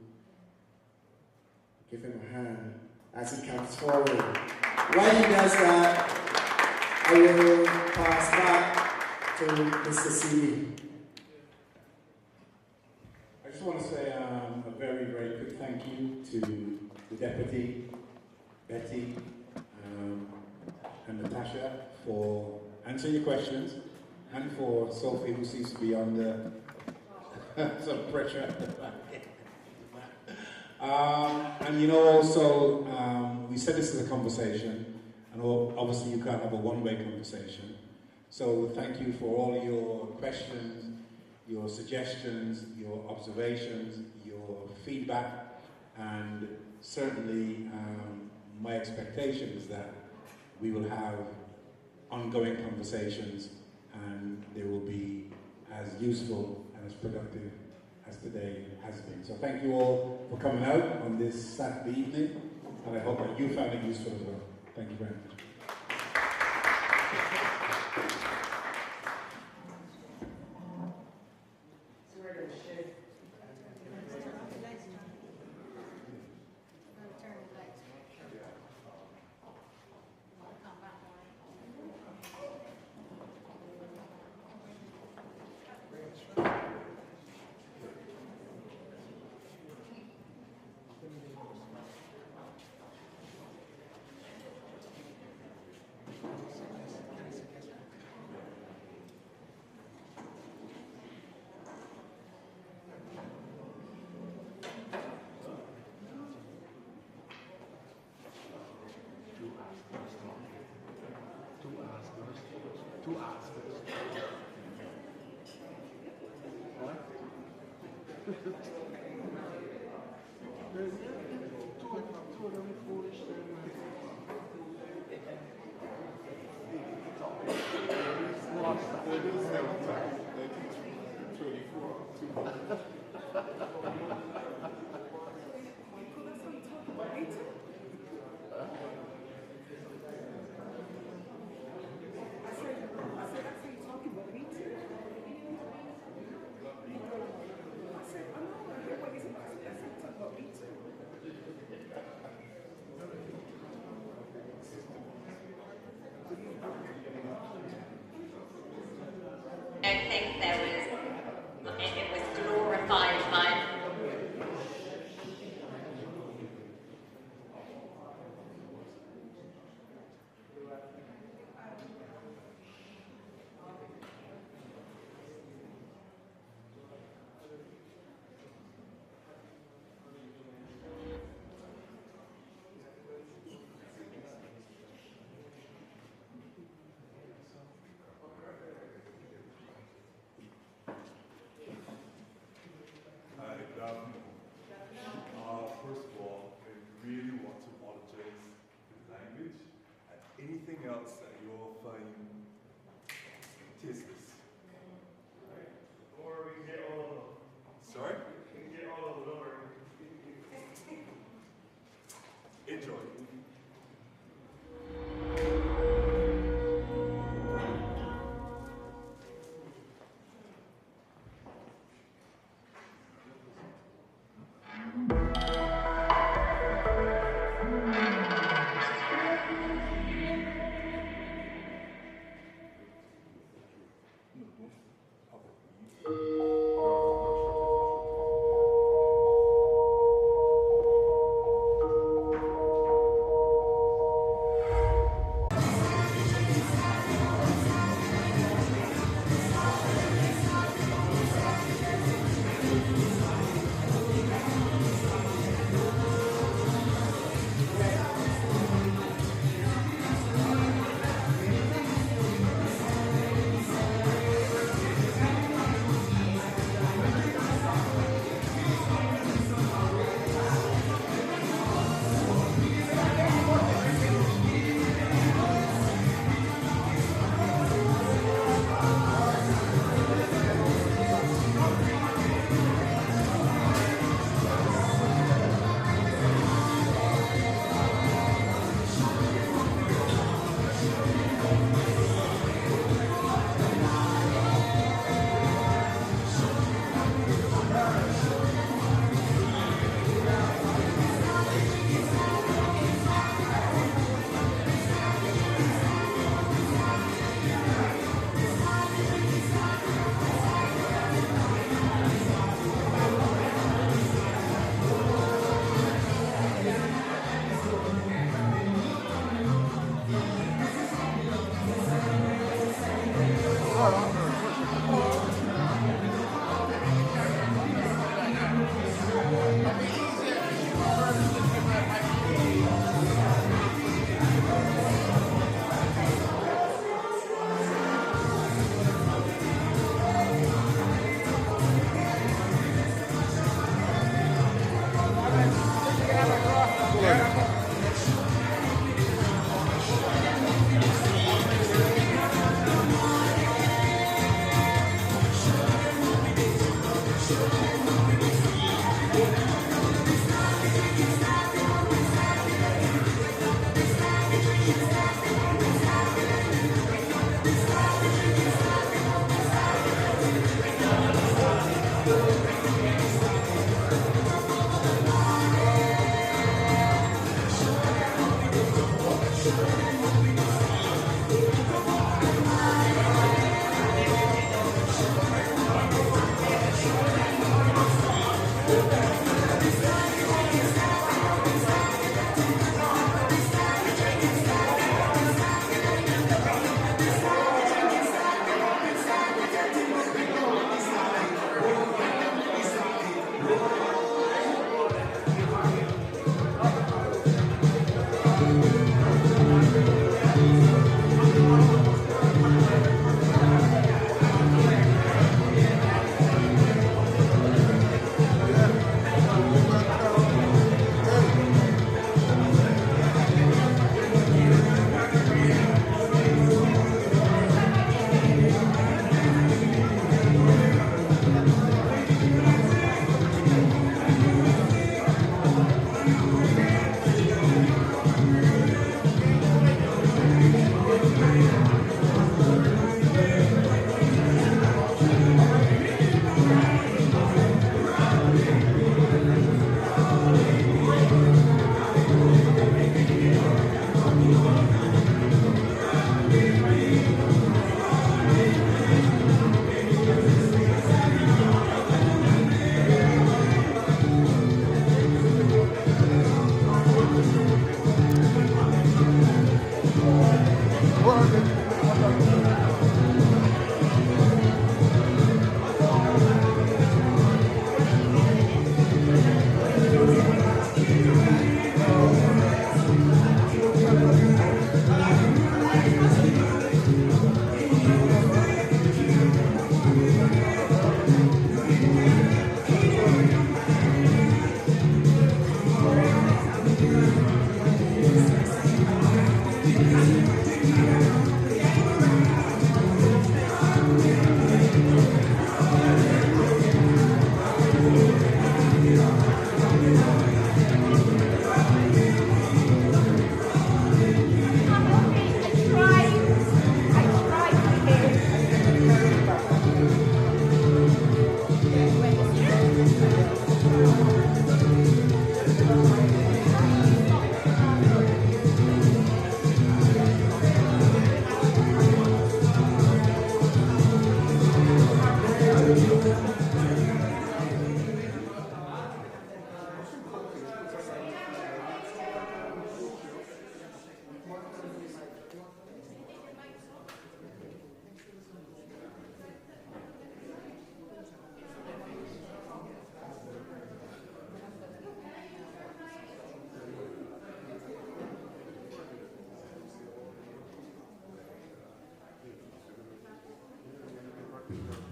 give him a hand as he comes forward. While he does that, I will pass back to Mr. C. I just want to say a very, very quick thank you to the Deputy, Betty, and Natasha for answering your questions, and for Sophie, who seems to be under some pressure. And you know, also, we said this is a conversation, and obviously you can't have a one-way conversation. So thank you for all your questions, your suggestions, your observations, your feedback, and certainly my expectation is that we will have ongoing conversations, and they will be as useful and as productive as today has been. So thank you all for coming out on this Saturday evening, and I hope that you found it useful as well. Thank you very much. Okay.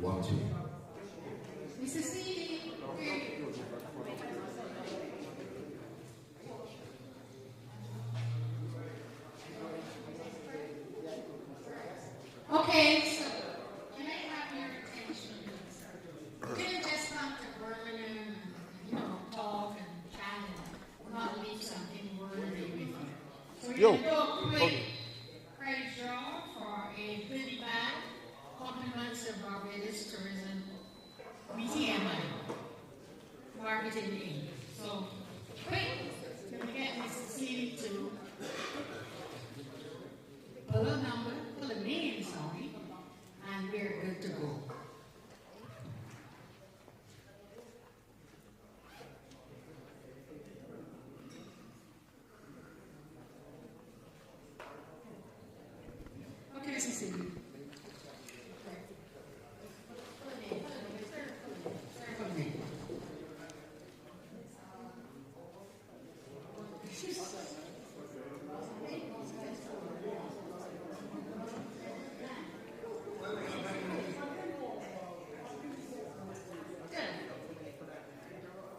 1, 2. Mr. Seeley. Okay, so can I have your attention? You didn't just come to Birmingham and, talk and chat and not leave something worthy with you. So we're going to do a quick praise draw for a goodie bag, compliments of Barbados Tourism, BTMI, Marketing Inc. So, quick, can we get Mr. Seeley to pull a number, pull a name, sorry, and we're good to go. Okay, Mr. Seeley.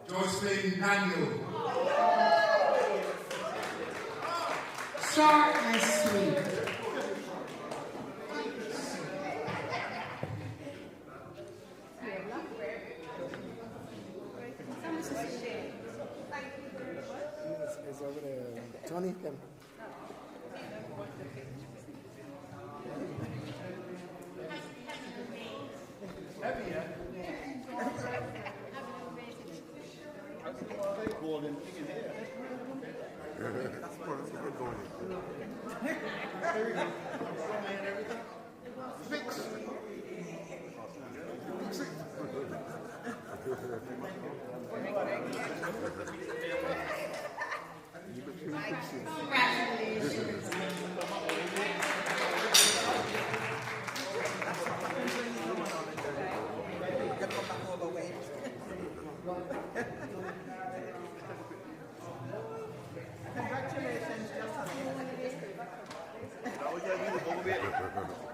Joycelyn Daniel. Short and sweet. It's over there. Tony, come. Congratulations.